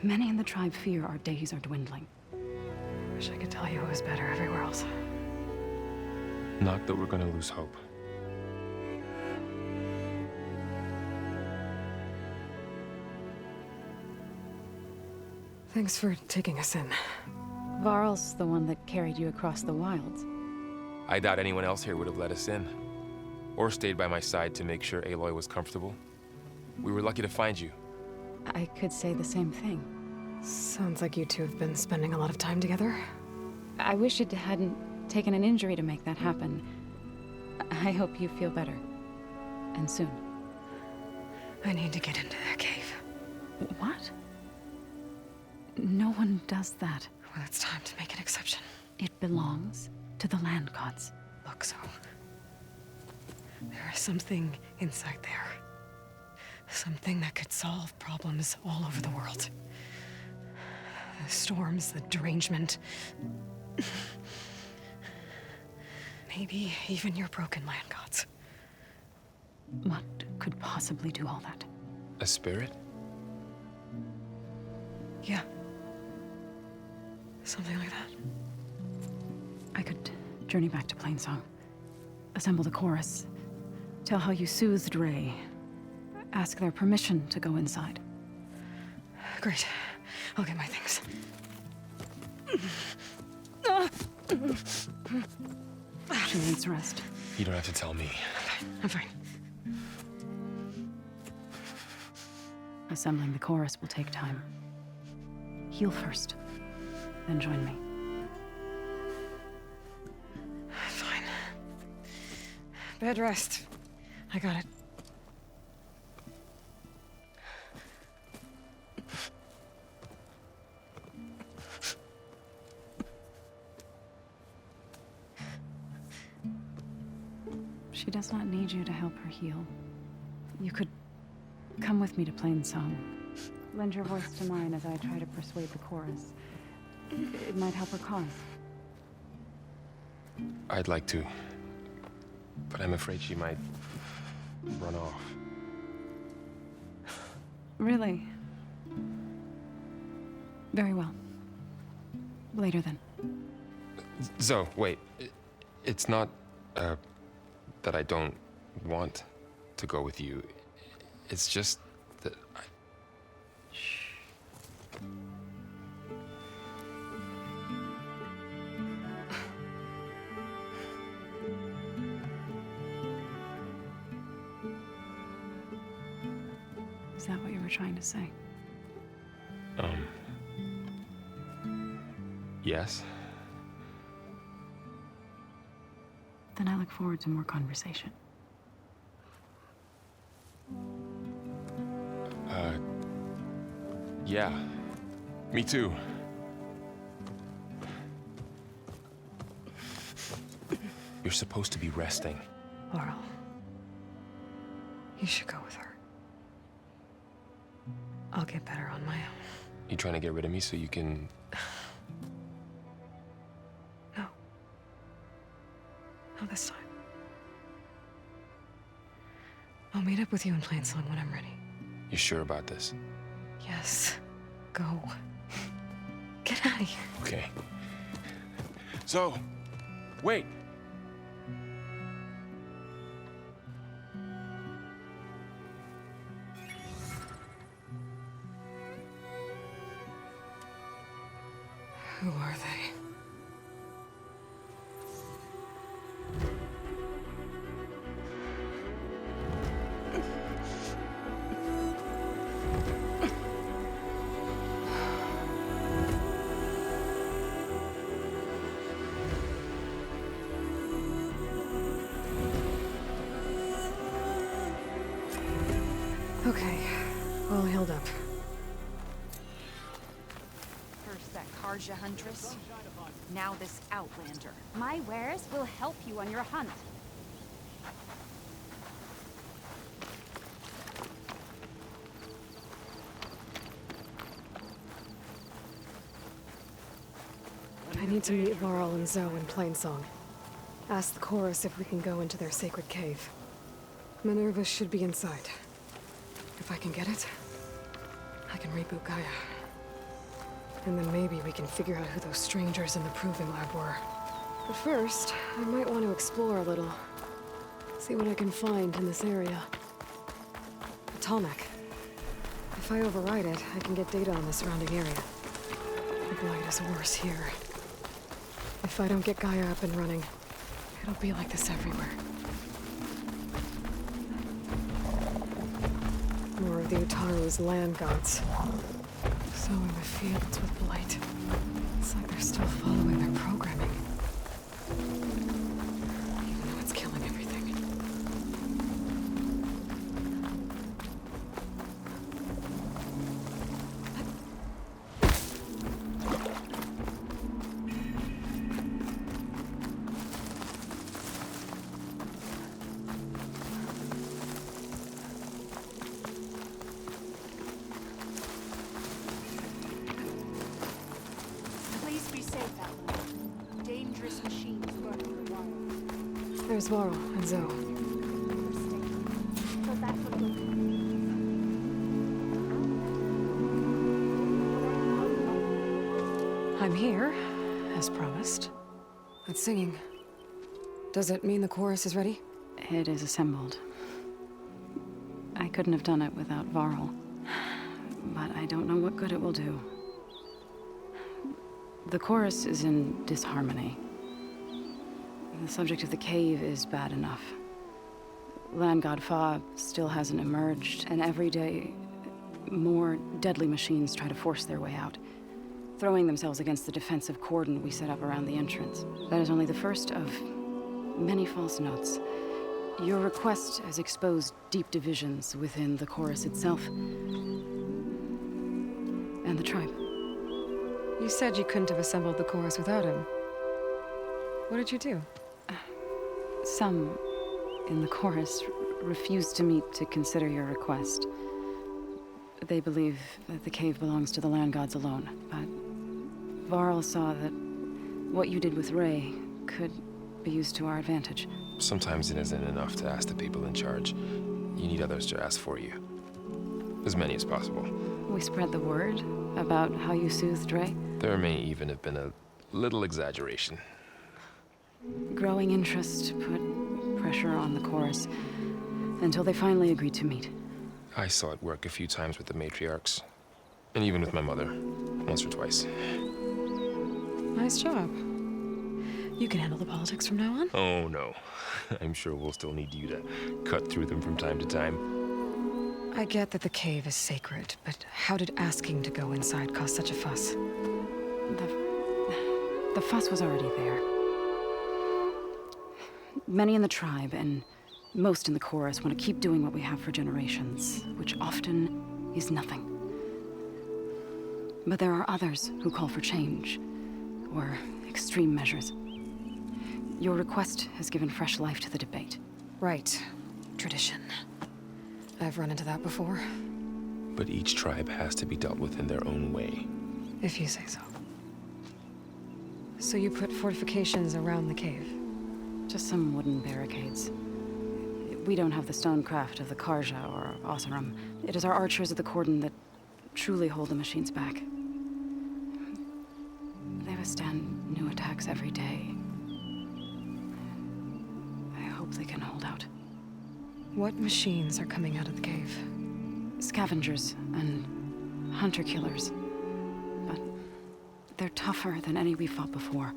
Many in the tribe fear our days are dwindling. Wish I could tell you it was better everywhere else. Not that we're gonna lose hope. Thanks for taking us in. Varl's the one that carried you across the wilds. I doubt anyone else here would have let us in. Or stayed by my side to make sure Aloy was comfortable. We were lucky to find you. I could say the same thing. Sounds like you two have been spending a lot of time together. I wish it hadn't taken an injury to make that happen. I hope you feel better. And soon. I need to get into that cave. What? No one does that. Well, it's time to make an exception. It belongs to the land gods. Look, so... there is something inside there. Something that could solve problems all over the world. The storms, the derangement... maybe even your broken land gods. What could possibly do all that? A spirit? Yeah. Something like that. I could journey back to Plainsong, assemble the chorus, tell how you soothed Ray, ask their permission to go inside. Great. I'll get my things. She needs rest. You don't have to tell me. I'm fine. Assembling the chorus will take time. Heal first, then join me. Fine. Bed rest. I got it. She does not need you to help her heal. You could come with me to Plainsong. Lend your voice to mine as I try to persuade the chorus. It might help her cause. I'd like to, but I'm afraid she might run off. Really? Very well. Later then. Zoe, wait. It's not, that I don't want to go with you. It's just that I... Shh. Is that what you were trying to say? Yes? Then I look forward to more conversation. Yeah. Me too. You're supposed to be resting. Laurel. You should go with her. I'll get better on my own. You trying to get rid of me so you can... No. Not this time. I'll meet up with you in Plainsong when I'm ready. You sure about this? Yes. Go. Get out of here. Okay. So, wait. Who are they? Okay, all healed up. First that Karja huntress, now this outlander. My wares will help you on your hunt. I need to meet Laurel and Zoe in Plainsong. Ask the chorus if we can go into their sacred cave. Minerva should be inside. If I can get it, I can reboot Gaia. And then maybe we can figure out who those strangers in the proving lab were. But first, I might want to explore a little. See what I can find in this area. A Tallneck. If I override it, I can get data on the surrounding area. The blight is worse here. If I don't get Gaia up and running, it'll be like this everywhere. More of the Utaru's land gods. Sowing the fields with blight. It's like they're still following their programming. Even though it's killing everything. There's Varl and Zoe. I'm here, as promised. It's singing. Does it mean the chorus is ready? It is assembled. I couldn't have done it without Varl. But I don't know what good it will do. The chorus is in disharmony. The subject of the cave is bad enough. Land God Fa still hasn't emerged, and every day, more deadly machines try to force their way out, throwing themselves against the defensive cordon we set up around the entrance. That is only the first of many false notes. Your request has exposed deep divisions within the chorus itself and the tribe. You said you couldn't have assembled the chorus without him. What did you do? Some in the chorus refused to meet to consider your request. They believe that the cave belongs to the land gods alone, but Varl saw that what you did with Ray could be used to our advantage. Sometimes it isn't enough to ask the people in charge. You need others to ask for you. As many as possible. We spread the word about how you soothed Ray. There may even have been a little exaggeration. Growing interest put pressure on the chorus until they finally agreed to meet. I saw it work a few times with the matriarchs. And even with my mother. Once or twice. Nice job. You can handle the politics from now on? Oh, no. I'm sure we'll still need you to cut through them from time to time. I get that the cave is sacred, but how did asking to go inside cause such a fuss? The fuss was already there. Many in the tribe, and most in the chorus, want to keep doing what we have for generations, which often is nothing. But there are others who call for change, or extreme measures. Your request has given fresh life to the debate. Right. Tradition. I've run into that before. But each tribe has to be dealt with in their own way. If you say so. So you put fortifications around the cave? Just some wooden barricades. We don't have the stonecraft of the Karja or Oseram. It is our archers of the cordon that truly hold the machines back. They withstand new attacks every day. I hope they can hold out. What machines are coming out of the cave? Scavengers and hunter-killers. But they're tougher than any we fought before.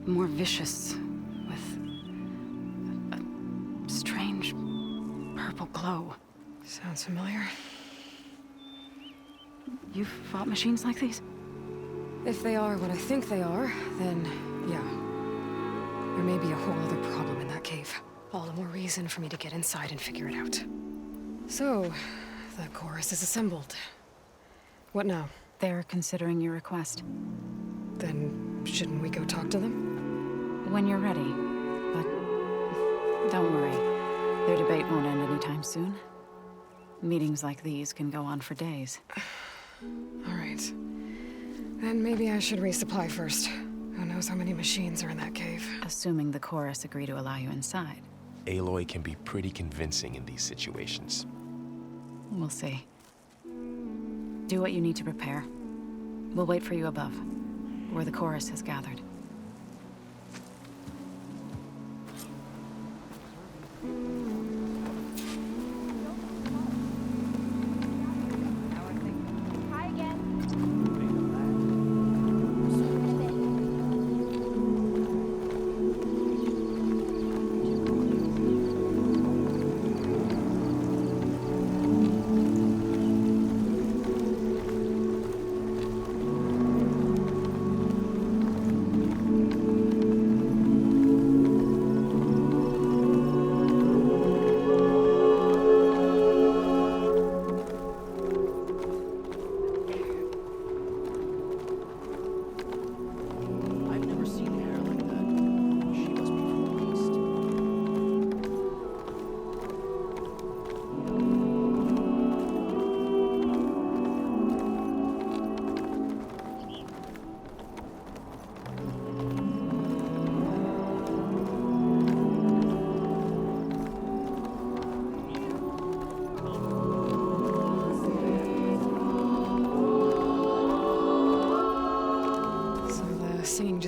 More vicious, with a strange purple glow. Sounds familiar. You've fought machines like these? If they are what I think they are, then yeah. There may be a whole other problem in that cave. All the more reason for me to get inside and figure it out. So, the chorus is assembled. What now? They're considering your request. Then shouldn't we go talk to them? When you're ready. But don't worry. Their debate won't end anytime soon. Meetings like these can go on for days. All right. Then maybe I should resupply first. Who knows how many machines are in that cave? Assuming the chorus agree to allow you inside. Aloy can be pretty convincing in these situations. We'll see. Do what you need to prepare. We'll wait for you above, where the chorus has gathered.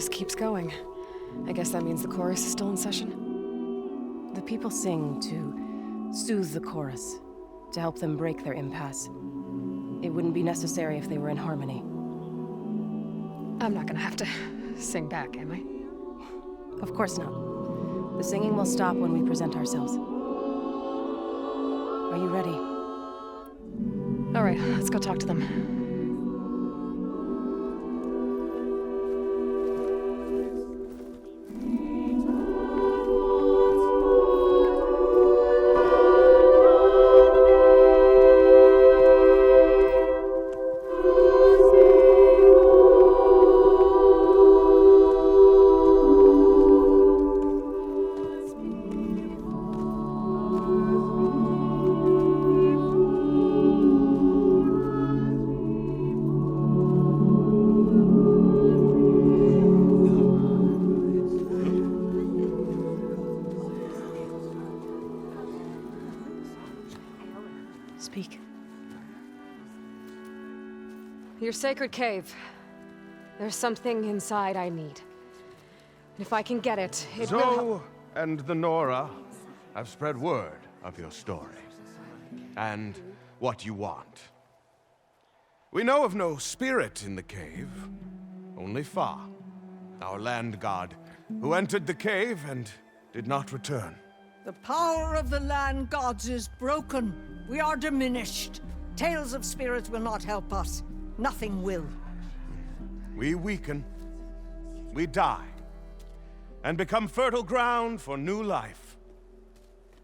just keeps going. I guess that means the chorus is still in session. The people sing to soothe the chorus, to help them break their impasse. It wouldn't be necessary if they were in harmony. I'm not gonna have to sing back, am I? Of course not. The singing will stop when we present ourselves. Are you ready? All right, let's go talk to them. Speak. Your sacred cave. There's something inside I need. And if I can get it, it will help. Zoe and the Nora have spread word of your story. And what you want. We know of no spirit in the cave. Only Fa, our land god, who entered the cave and did not return. The power of the land gods is broken. We are diminished. Tales of spirits will not help us. Nothing will. We weaken. We die. And become fertile ground for new life.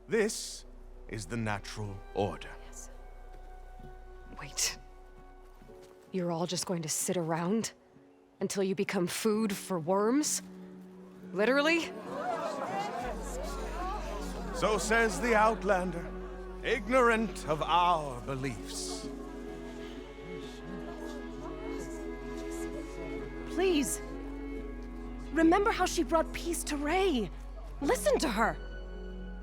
This is the natural order. Yes. Wait. You're all just going to sit around until you become food for worms? Literally? So says the Outlander, ignorant of our beliefs. Please. Remember how she brought peace to Ray. Listen to her.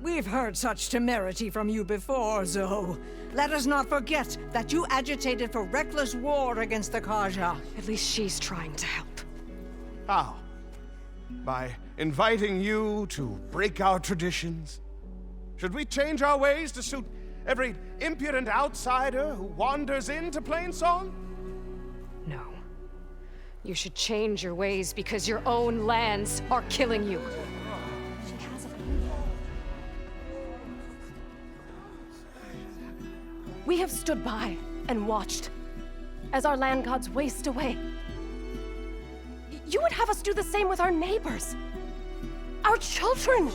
We've heard such temerity from you before, Zoe. Let us not forget that you agitated for reckless war against the Kaja. At least she's trying to help. How? By inviting you to break our traditions? Should we change our ways to suit every impudent outsider who wanders into Plainsong? No. You should change your ways because your own lands are killing you. We have stood by and watched as our land gods waste away. You would have us do the same with our neighbors, our children.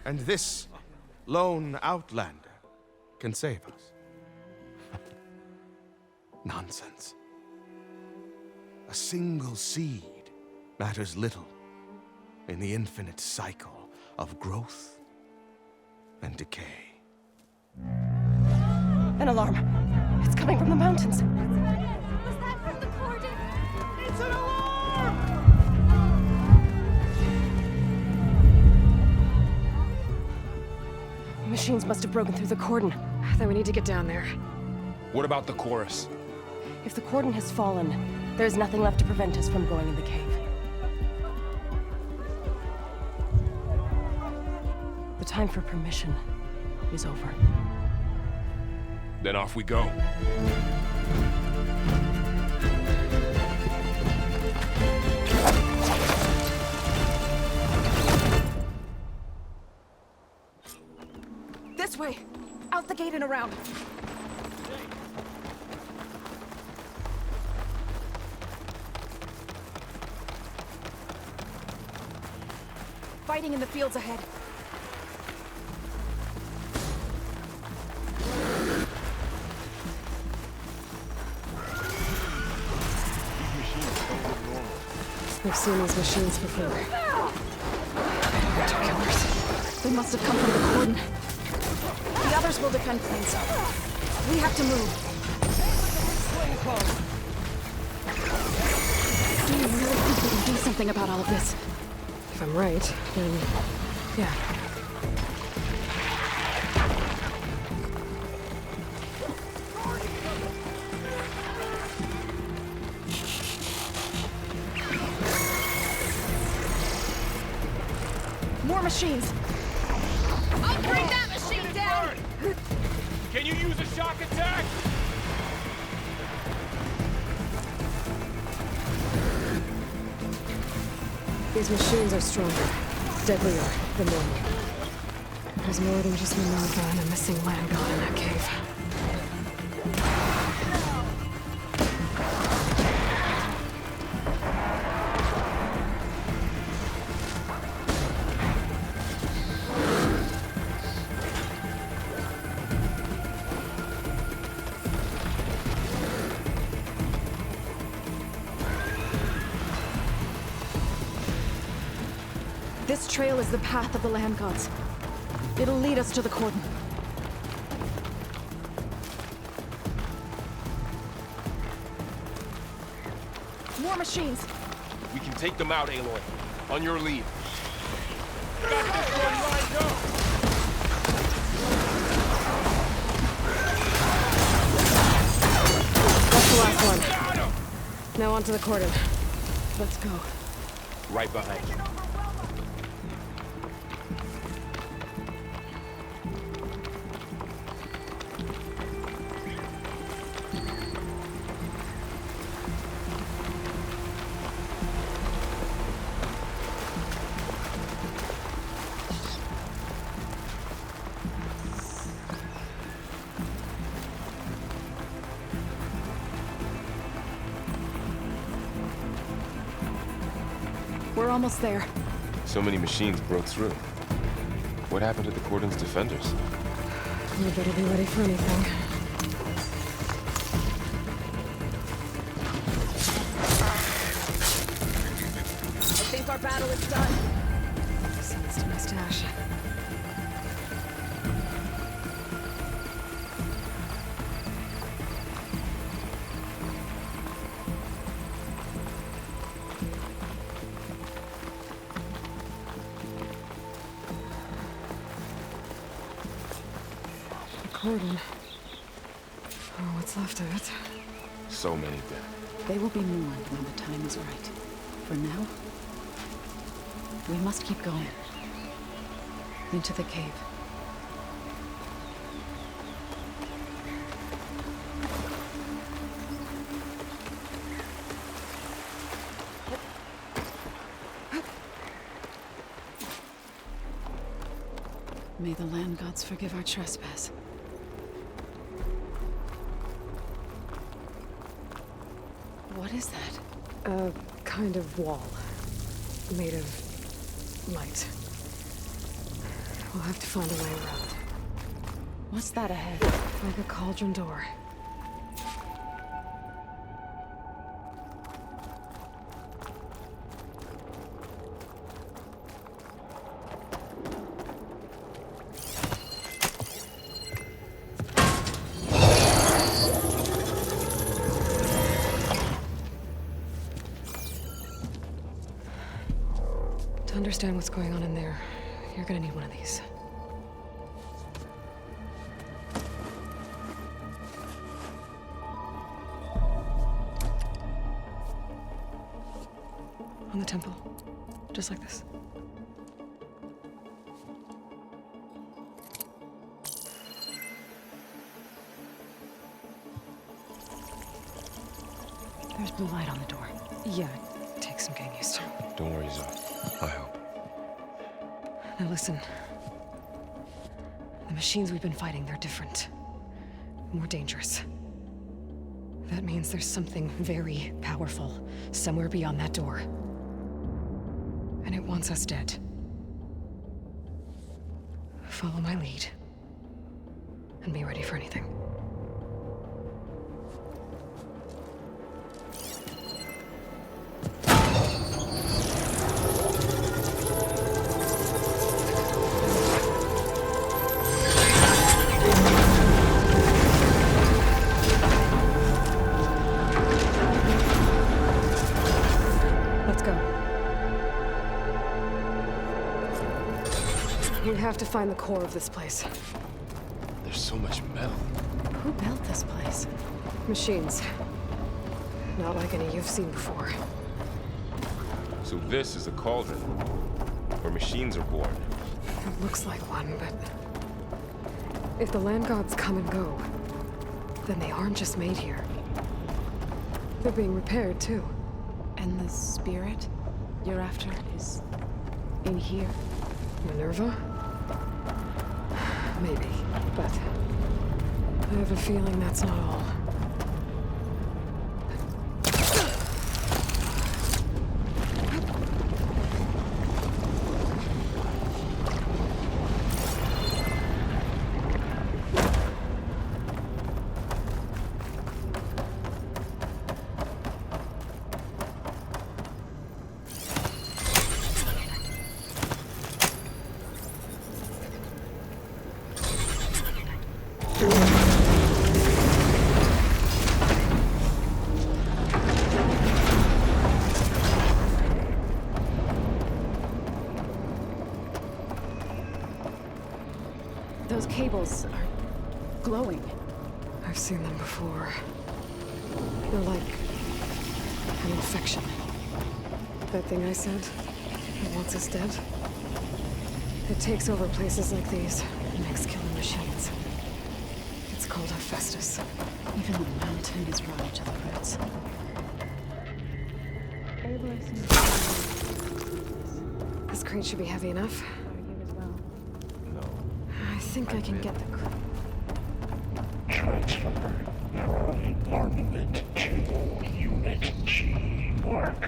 And this lone Outlander can save us. Nonsense. A single seed matters little in the infinite cycle of growth and decay. An alarm. It's coming from the mountains. Was that from the cordon? It's an alarm! Machines must have broken through the cordon. Then we need to get down there. What about the chorus? If the cordon has fallen, there's nothing left to prevent us from going in the cave. The time for permission is over. Then off we go. This way! Out the gate and around! Fighting in the fields ahead. We've seen these machines before. Winter killers. They must have come from the cordon. The others will defend Plainsong. We have to move. Do you really think we can do something about all of this? If I'm right, then yeah. machines! I'll bring that machine down! Can you use a shock attack? These machines are stronger, deadlier than normal. There's more than just Minerva and a missing land god in that cave. This trail is the path of the land gods. It'll lead us to the cordon. More machines! We can take them out, Aloy. On your lead. Got this one lined up! That's the last one. Now onto the cordon. Let's go. Right behind you. We're almost there. So many machines broke through. What happened to the cordon's defenders? We better be ready for anything. I think our battle is done. Sends to my stash. Cordon. Oh, what's left of it? So many dead. They will be mourned when the time is right. For now, we must keep going. Into the cave. May the land gods forgive our trespass. What is that? A kind of wall. Made of light. We'll have to find a way around. What's that ahead? Like a cauldron door. To understand what's going on in there, you're gonna need one of these. On the temple. Just like this. There's blue light on the door. Yeah, it takes some getting used to. Don't worry, Zoe. I help. Now listen. The machines we've been fighting, they're different. More dangerous. That means there's something very powerful somewhere beyond that door. And it wants us dead. Follow my lead. And be ready for anything. We have to find the core of this place. There's so much metal. Who built this place? Machines. Not like any you've seen before. So this is a cauldron, where machines are born. Looks like one, but if the land gods come and go, then they aren't just made here. They're being repaired, too. And the spirit you're after is in here? Minerva? Maybe, but I have a feeling that's not all. Those cables are glowing. I've seen them before. They're like an infection. That thing I said, that wants us dead? It takes over places like these and makes killing machines. It's called Hephaestus. Even the mountain is rotted to the roots. This crate should be heavy enough. I think I can get the Transfer your armament to Unit G, Mark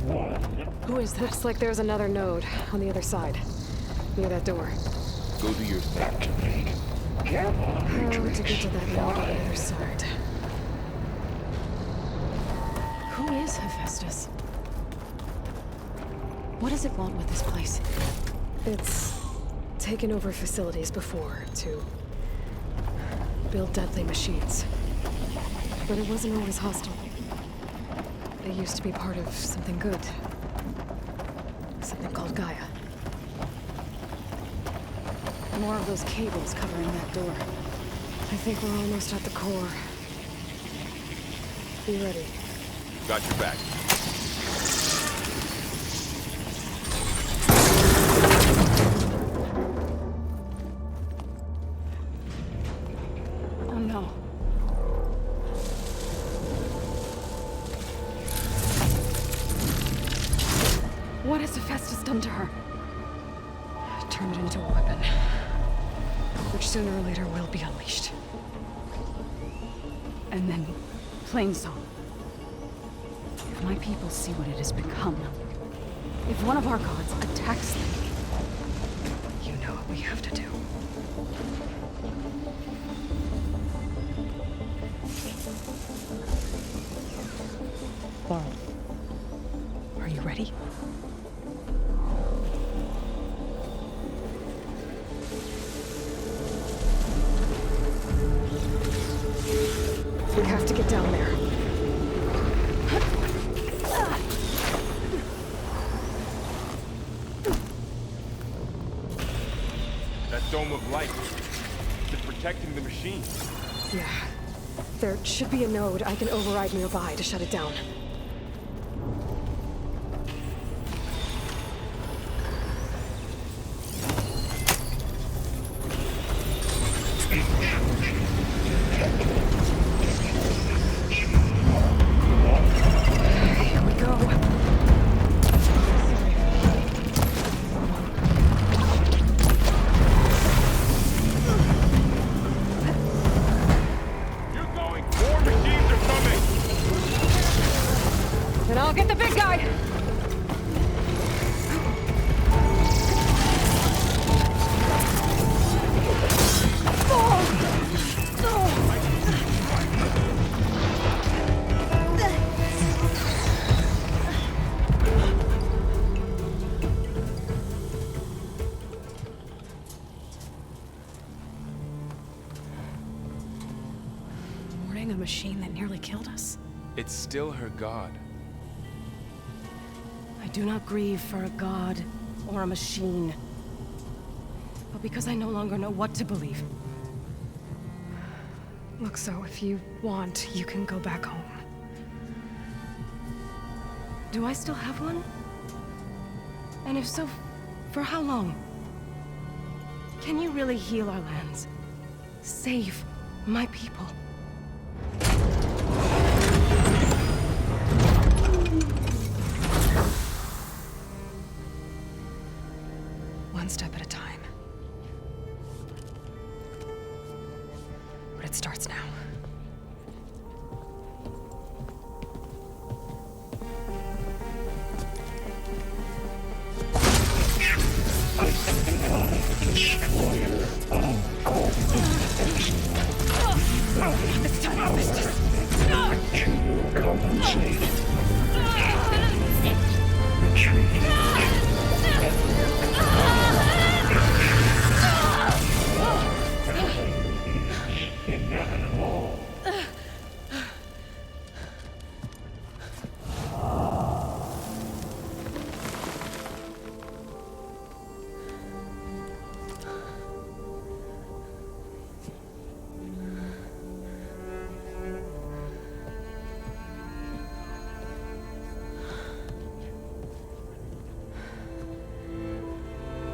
1. Who is that? It's like there's another node on the other side, near that door. Go do your thing. Activate gamma How to matrix. get to that node on the other side? Who is Hephaestus? What does it want with this place? It's taken over facilities before to build deadly machines. But it wasn't always hostile. It used to be part of something good. Something called Gaia. More of those cables covering that door. I think we're almost at the core. Be ready. Got your back. Oh no. What has Hephaestus done to her? Turn it into a weapon. Which sooner or later will be unleashed. And then, Plainsong. If my people see what it has become, if one of our gods attacks them, you know what we have to do. Laurel, are you ready? We have to get down there. That dome of light. It's protecting the machine. Yeah. There should be a node I can override nearby to shut it down. Here we go. You're going. More machines are coming. Then I'll get the big guy! Boarding a machine that nearly killed us? It's still her god. I do not grieve for a god or a machine, but because I no longer know what to believe. Look, so if you want, you can go back home. Do I still have one? And if so, for how long? Can you really heal our lands? Save my people? One step at a time. But it starts now. This time I'll miss this. To compensate. Retreat. Inevitable.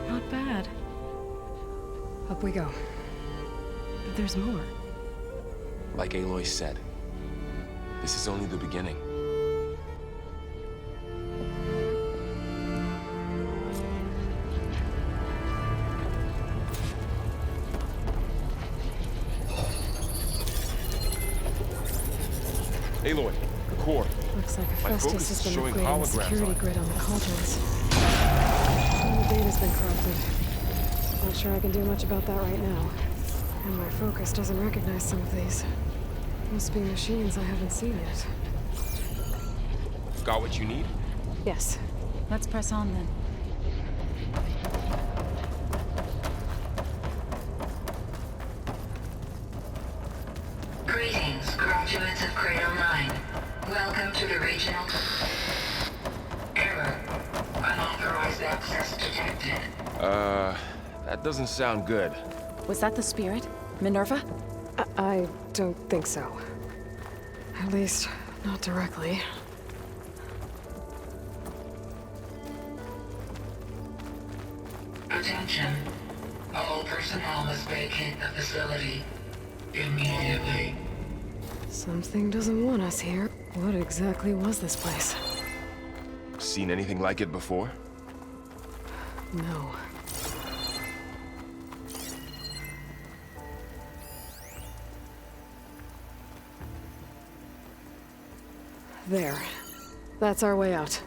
Not bad. Up we go. But there's more. Like Aloy said, this is only the beginning. Aloy, the core. Looks like My Hephaestus focus has is been showing upgrading the holograms security on it. grid on the cauldrons. Some of the data's been corrupted. Not sure I can do much about that right now. And my focus doesn't recognize some of these. Must be machines I haven't seen yet. Got what you need? Yes. Let's press on then. Greetings, graduates of Cradle 9. Welcome to the regional... Error. Unauthorized access detected. That doesn't sound good. Was that the spirit? Minerva? I don't think so. At least, not directly. Attention. All personnel must vacate the facility immediately. Something doesn't want us here. What exactly was this place? Seen anything like it before? No. There. That's our way out.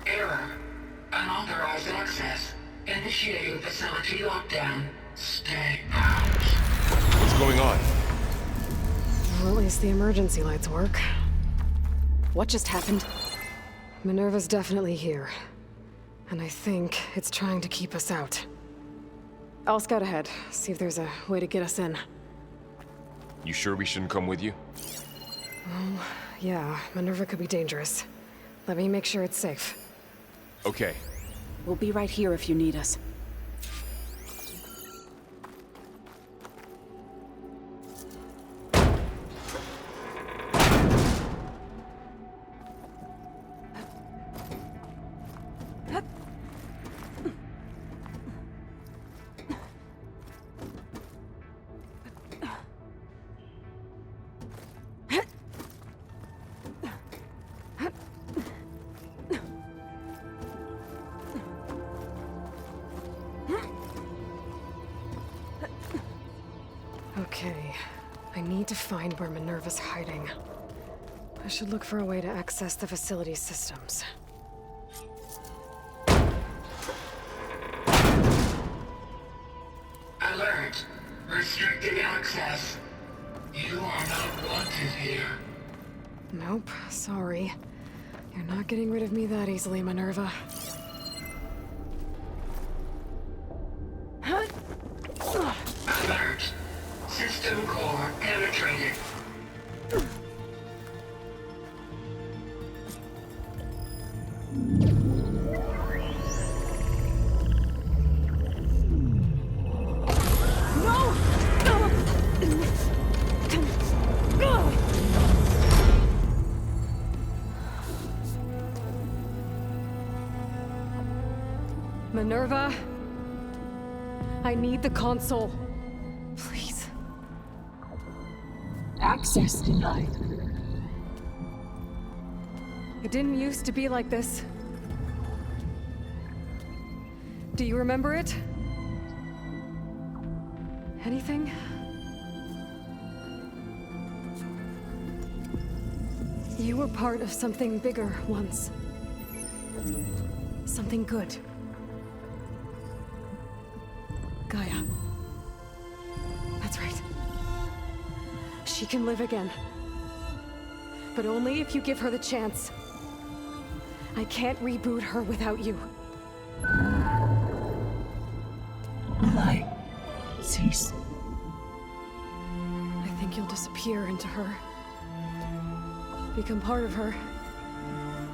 Error. Unauthorized access. Initiating facility lockdown. Stay out. What's going on? Well, at least the emergency lights work. What just happened? Minerva's definitely here. And I think it's trying to keep us out. I'll scout ahead, see if there's a way to get us in. You sure we shouldn't come with you? Well, yeah, Minerva could be dangerous. Let me make sure it's safe. Okay. We'll be right here if you need us. Okay, I need to find where Minerva's hiding. I should look for a way to access the facility's systems. Alert. Restricted access. You are not wanted here. Nope, sorry. You're not getting rid of me that easily, Minerva. Alert. System core penetrated. Minerva? I need the console. Please. Access denied. It didn't used to be like this. Do you remember it? Anything? You were part of something bigger once. Something good. Gaia. That's right. She can live again. But only if you give her the chance. I can't reboot her without you. Light. Cease. I think you'll disappear into her. Become part of her.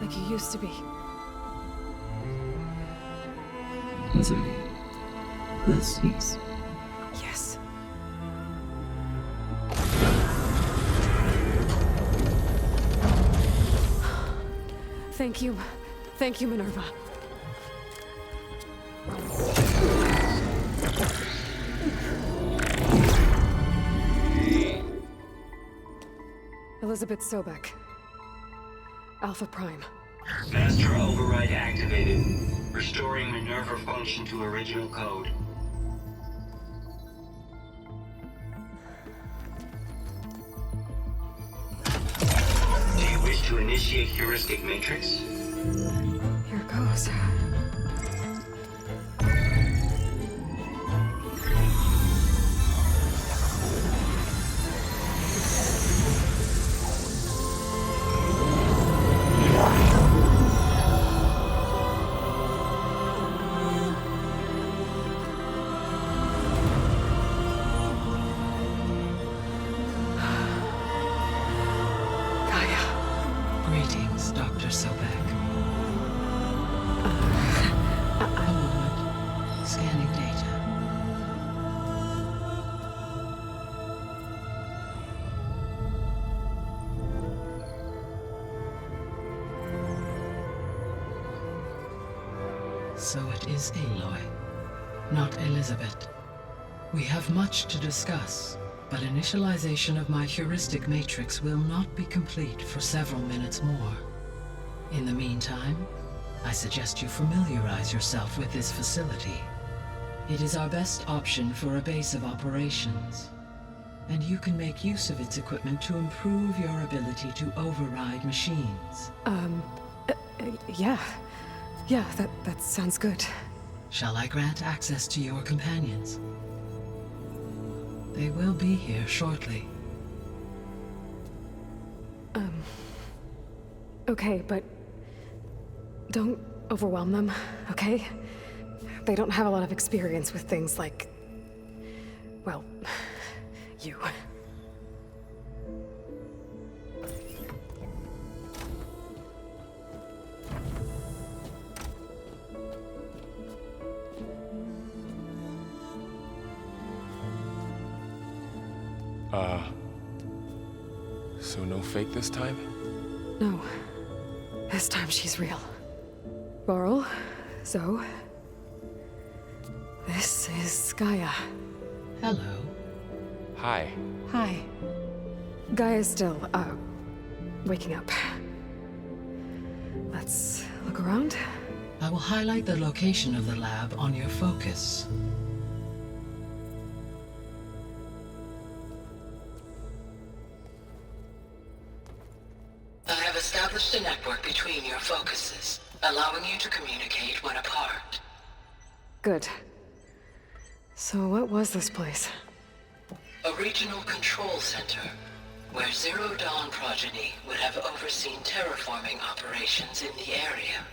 Like you used to be. Misery. Will cease. Yes. Thank you. Thank you, Minerva. Elizabeth Sobek. Alpha Prime. Master override activated. Restoring Minerva function to original code. Do you wish to initiate heuristic matrix? Here goes. Greetings, Dr. Sobek. A moment. Scanning data. So it is Aloy, not Elizabeth. We have much to discuss. But initialization of my heuristic matrix will not be complete for several minutes more. In the meantime, I suggest you familiarize yourself with this facility. It is our best option for a base of operations, and you can make use of its equipment to improve your ability to override machines. Yeah. Yeah, that sounds good. Shall I grant access to your companions? They will be here shortly. Okay, but don't overwhelm them, okay? They don't have a lot of experience with things like, well, you. So no fake this time? No. This time she's real. Laurel, Zoe. This is Gaia. Hello. Hi. Hi. Gaia's still, waking up. Let's look around. I will highlight the location of the lab on your focus. I have established a network between your focuses, allowing you to communicate when apart. Good. So what was this place? A regional control center, where Zero Dawn progeny would have overseen terraforming operations in the area.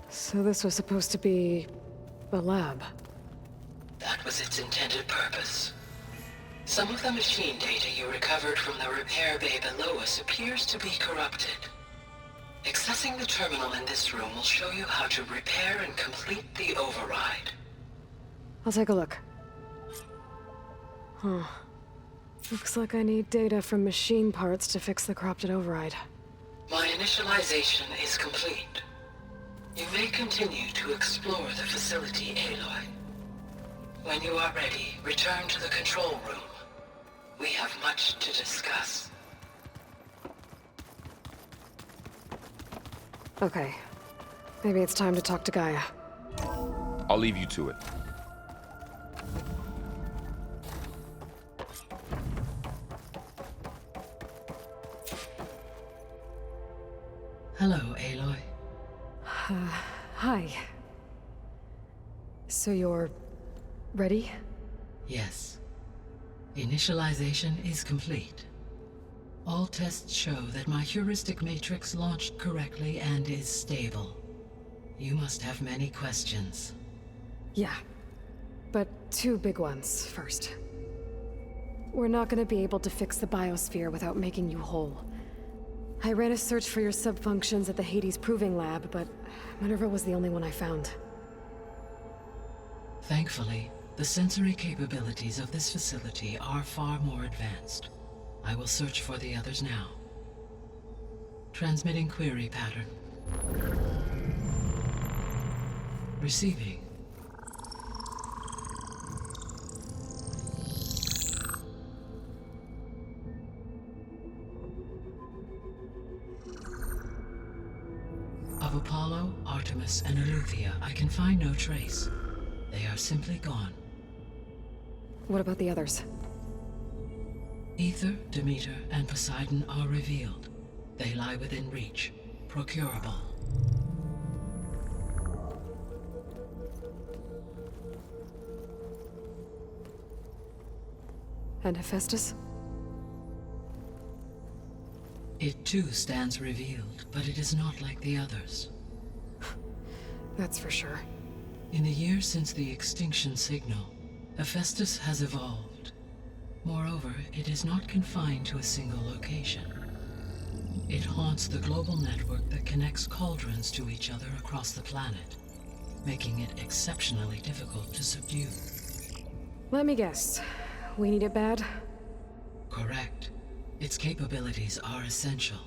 So this was supposed to be a lab. That was its intended purpose. Some of the machine data you recovered from the repair bay below us appears to be corrupted. Accessing the terminal in this room will show you how to repair and complete the override. I'll take a look. Huh. Looks like I need data from machine parts to fix the corrupted override. My initialization is complete. You may continue to explore the facility, Aloy. When you are ready, return to the control room. We have much to discuss. Okay. Maybe it's time to talk to Gaia. I'll leave you to it. Hello, Aloy. Hi. So you're ready? Yes. Initialization is complete. All tests show that my heuristic matrix launched correctly and is stable. You must have many questions. Yeah. But two big ones first. We're not gonna be able to fix the biosphere without making you whole. I ran a search for your subfunctions at the Hades Proving Lab, but Minerva was the only one I found. Thankfully, the sensory capabilities of this facility are far more advanced. I will search for the others now. Transmitting query pattern. Receiving. Of Apollo, Artemis, and Eleuthia, I can find no trace. They are simply gone. What about the others? Ether, Demeter, and Poseidon are revealed. They lie within reach, procurable. And Hephaestus? It too stands revealed, but it is not like the others. That's for sure. In the years since the extinction signal, Hephaestus has evolved. Moreover, it is not confined to a single location. It haunts the global network that connects cauldrons to each other across the planet, making it exceptionally difficult to subdue. Let me guess. We need it bad? Correct. Its capabilities are essential.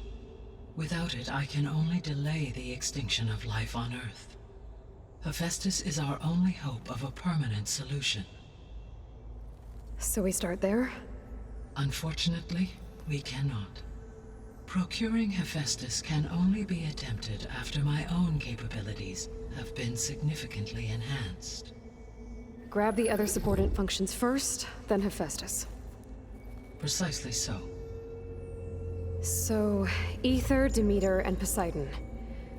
Without it, I can only delay the extinction of life on Earth. Hephaestus is our only hope of a permanent solution. So we start there? Unfortunately, we cannot. Procuring Hephaestus can only be attempted after my own capabilities have been significantly enhanced. Grab the other subordinate functions first, then Hephaestus. Precisely so. So, Ether, Demeter, and Poseidon.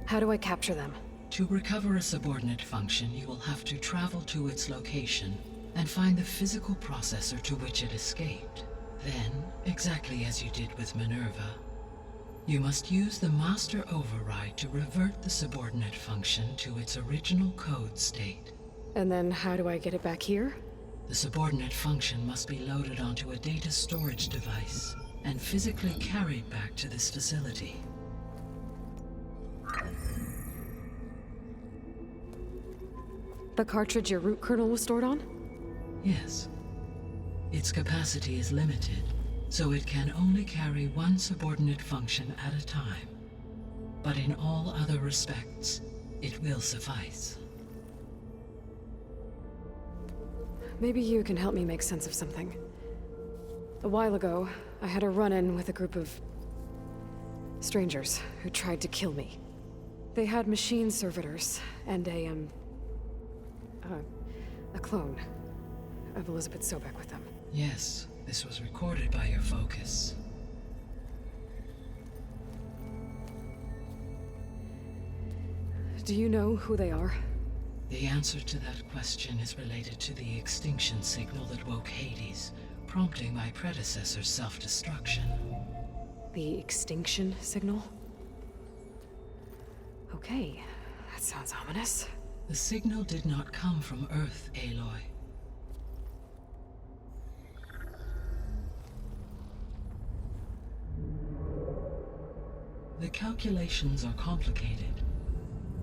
How do I capture them? To recover a subordinate function, you will have to travel to its location and find the physical processor to which it escaped. Then, exactly as you did with Minerva, you must use the master override to revert the subordinate function to its original code state. And then how do I get it back here? The subordinate function must be loaded onto a data storage device and physically carried back to this facility. The cartridge your root kernel was stored on? Yes. Its capacity is limited, so it can only carry one subordinate function at a time. But in all other respects, it will suffice. Maybe you can help me make sense of something. A while ago, I had a run-in with a group of strangers who tried to kill me. They had machine servitors and a clone of Elizabeth Sobek with them. Yes, this was recorded by your focus. Do you know who they are? The answer to that question is related to the extinction signal that woke Hades, prompting my predecessor's self-destruction. The extinction signal? Okay, that sounds ominous. The signal did not come from Earth, Aloy. The calculations are complicated,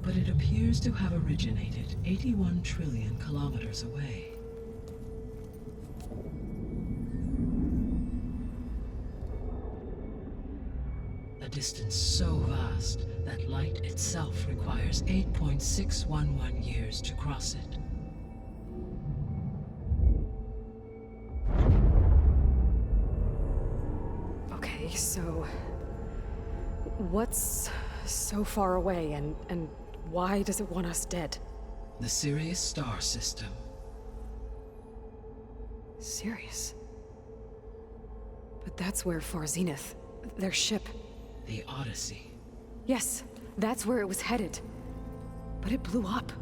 but it appears to have originated 81 trillion kilometers away. A distance so vast that light itself requires 8.611 years to cross it. Okay, so what's so far away, and why does it want us dead? The Sirius star system. Sirius? But that's where Far Zenith, their ship... The Odyssey. Yes, that's where it was headed. But it blew up.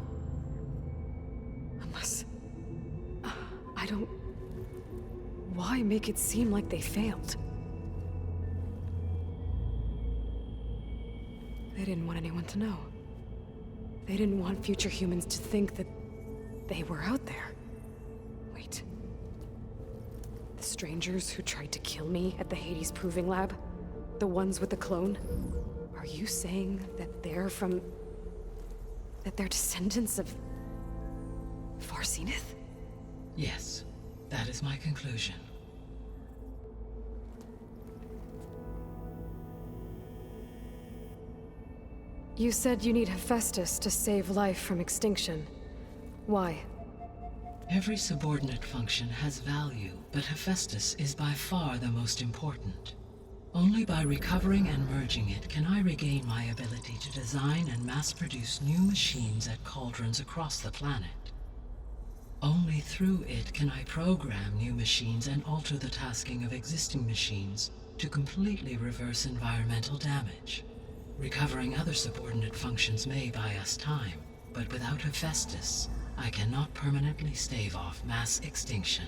Unless... I don't... Why make it seem like they failed? They didn't want anyone to know. They didn't want future humans to think that they were out there. Wait. The strangers who tried to kill me at the Hades Proving Lab? The ones with the clone? Are you saying that they're from... that they're descendants of... Far Zenith? Yes, that is my conclusion. You said you need Hephaestus to save life from extinction. Why? Every subordinate function has value, but Hephaestus is by far the most important. Only by recovering and merging it can I regain my ability to design and mass-produce new machines at cauldrons across the planet. Only through it can I program new machines and alter the tasking of existing machines to completely reverse environmental damage. Recovering other subordinate functions may buy us time, but without Hephaestus, I cannot permanently stave off mass extinction.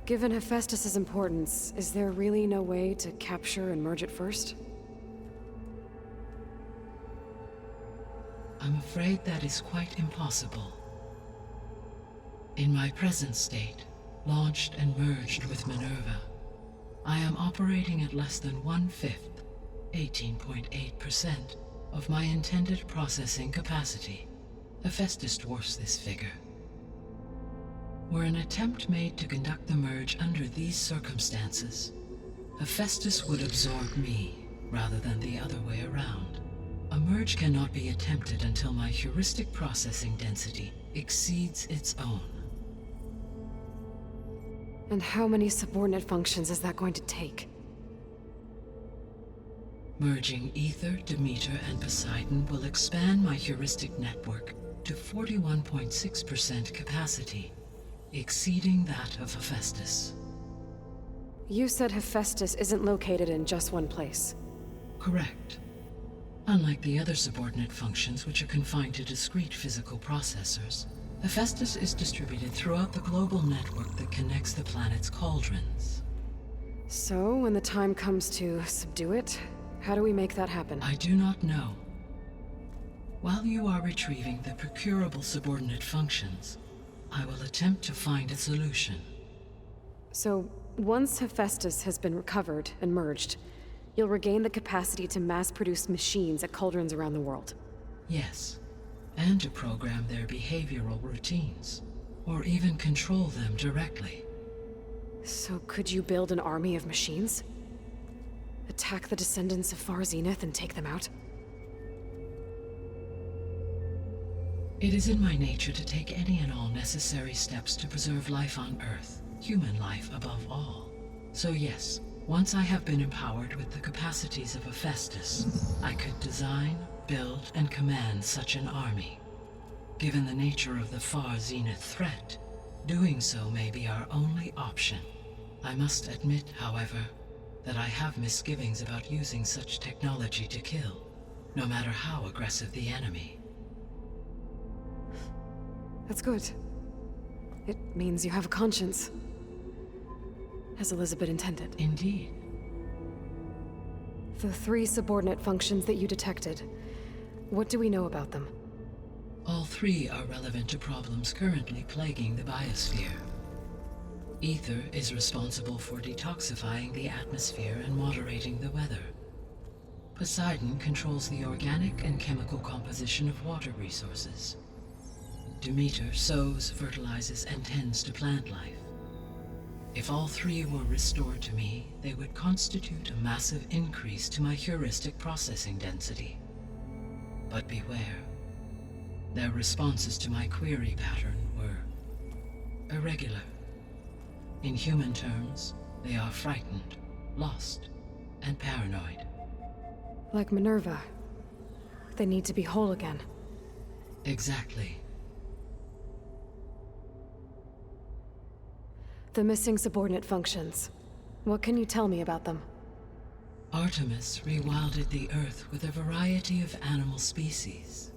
Given Hephaestus's importance, is there really no way to capture and merge it first? I'm afraid that is quite impossible. In my present state, launched and merged with Minerva, I am operating at less than 1/5, 18.8%, of my intended processing capacity. Hephaestus dwarfs this figure. Were an attempt made to conduct the merge under these circumstances, Hephaestus would absorb me, rather than the other way around. A merge cannot be attempted until my heuristic processing density exceeds its own. And how many subordinate functions is that going to take? Merging Ether, Demeter, and Poseidon will expand my heuristic network to 41.6% capacity, exceeding that of Hephaestus. You said Hephaestus isn't located in just one place. Correct. Unlike the other subordinate functions, which are confined to discrete physical processors, Hephaestus is distributed throughout the global network that connects the planet's cauldrons. So, when the time comes to subdue it, how do we make that happen? I do not know. While you are retrieving the procurable subordinate functions, I will attempt to find a solution. So, once Hephaestus has been recovered and merged, you'll regain the capacity to mass-produce machines at cauldrons around the world. Yes, and to program their behavioral routines, or even control them directly. So could you build an army of machines? Attack the descendants of Far Zenith and take them out? It is in my nature to take any and all necessary steps to preserve life on Earth, human life above all. So yes, once I have been empowered with the capacities of Hephaestus, I could design, build, and command such an army. Given the nature of the Far Zenith threat, doing so may be our only option. I must admit, however, that I have misgivings about using such technology to kill, no matter how aggressive the enemy. That's good. It means you have a conscience. As Elizabeth intended. Indeed. The 3 subordinate functions that you detected, what do we know about them? All 3 are relevant to problems currently plaguing the biosphere. Ether is responsible for detoxifying the atmosphere and moderating the weather. Poseidon controls the organic and chemical composition of water resources. Demeter sows, fertilizes, and tends to plant life. If all three were restored to me, they would constitute a massive increase to my heuristic processing density. But beware. Their responses to my query pattern were irregular. In human terms, they are frightened, lost, and paranoid. Like Minerva. They need to be whole again. Exactly. The missing subordinate functions. What can you tell me about them? Artemis rewilded the Earth with a variety of animal species.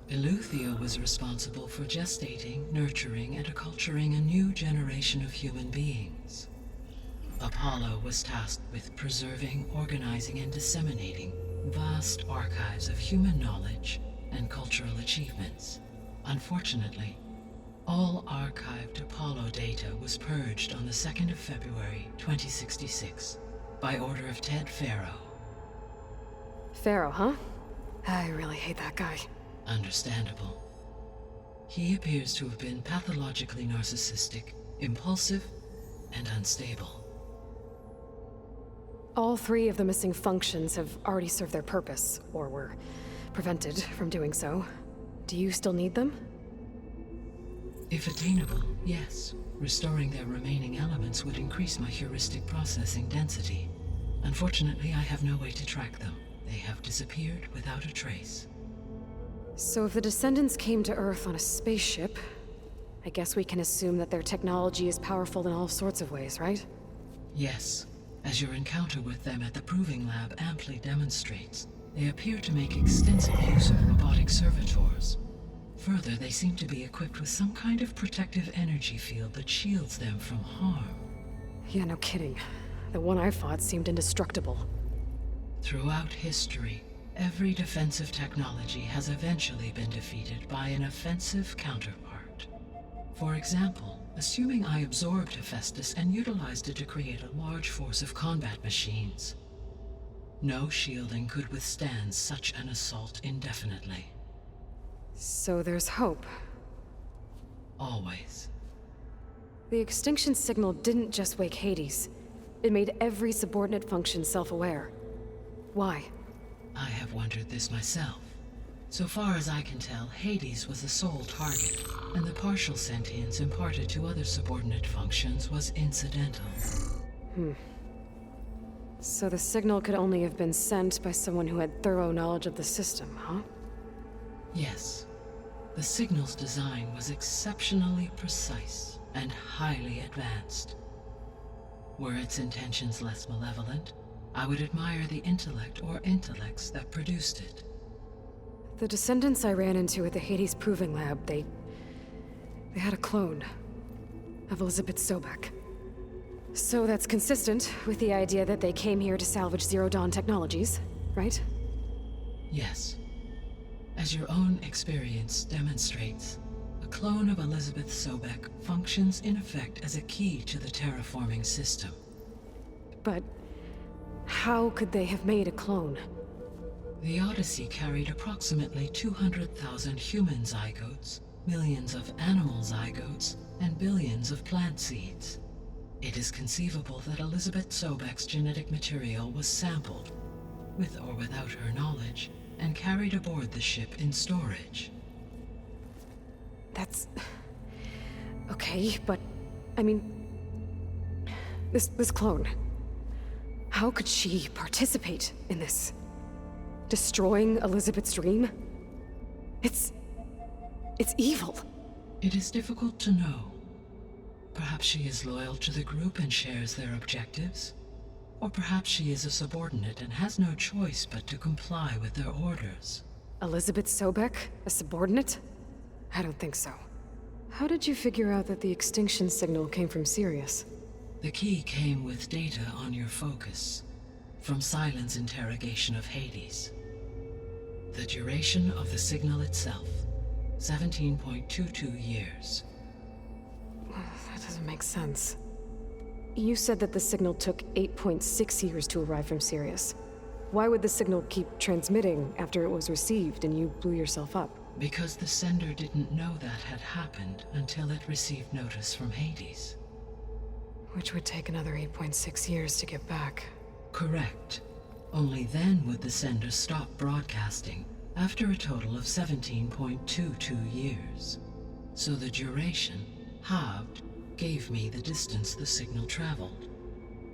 Eleuthia was responsible for gestating, nurturing, and acculturating a new generation of human beings. Apollo was tasked with preserving, organizing, and disseminating vast archives of human knowledge and cultural achievements. Unfortunately, all archived Apollo data was purged on the 2nd of February, 2066, by order of Ted Faro. Faro, huh? I really hate that guy. Understandable. He appears to have been pathologically narcissistic, impulsive, and unstable. All three of the missing functions have already served their purpose, or were prevented from doing so. Do you still need them? If attainable, yes. Restoring their remaining elements would increase my heuristic processing density. Unfortunately, I have no way to track them. They have disappeared without a trace. So if the descendants came to Earth on a spaceship, I guess we can assume that their technology is powerful in all sorts of ways, right? Yes. As your encounter with them at the Proving Lab amply demonstrates, they appear to make extensive use of robotic servitors. Further, they seem to be equipped with some kind of protective energy field that shields them from harm. Yeah, no kidding. The one I fought seemed indestructible. Throughout history, every defensive technology has eventually been defeated by an offensive counterpart. For example, assuming I absorbed Hephaestus and utilized it to create a large force of combat machines. No shielding could withstand such an assault indefinitely. So there's hope. Always. The extinction signal didn't just wake Hades. It made every subordinate function self-aware. Why? I have wondered this myself. So far as I can tell, Hades was the sole target, and the partial sentience imparted to other subordinate functions was incidental. So the signal could only have been sent by someone who had thorough knowledge of the system, huh? Yes. The signal's design was exceptionally precise and highly advanced. Were its intentions less malevolent, I would admire the intellect or intellects that produced it. The descendants I ran into at the Hades Proving Lab, they had a clone of Elizabeth Sobek. So that's consistent with the idea that they came here to salvage Zero Dawn technologies, right? Yes. As your own experience demonstrates, a clone of Elizabeth Sobek functions in effect as a key to the terraforming system. But how could they have made a clone? The Odyssey carried approximately 200,000 human zygotes, millions of animal zygotes, and billions of plant seeds. It is conceivable that Elizabeth Sobek's genetic material was sampled, with or without her knowledge, and carried aboard the ship in storage. That's... okay, but... I mean... This clone... How could she participate in this? Destroying Elizabeth's dream? It's evil. It is difficult to know. Perhaps she is loyal to the group and shares their objectives. Or perhaps she is a subordinate and has no choice but to comply with their orders. Elizabeth Sobek? A subordinate? I don't think so. How did you figure out that the extinction signal came from Sirius? The key came with data on your focus, from Silent's interrogation of Hades. The duration of the signal itself, 17.22 years. That doesn't make sense. You said that the signal took 8.6 years to arrive from Sirius. Why would the signal keep transmitting after it was received and you blew yourself up? Because the sender didn't know that had happened until it received notice from Hades. Which would take another 8.6 years to get back. Correct. Only then would the sender stop broadcasting, after a total of 17.22 years. So the duration, halved, gave me the distance the signal traveled.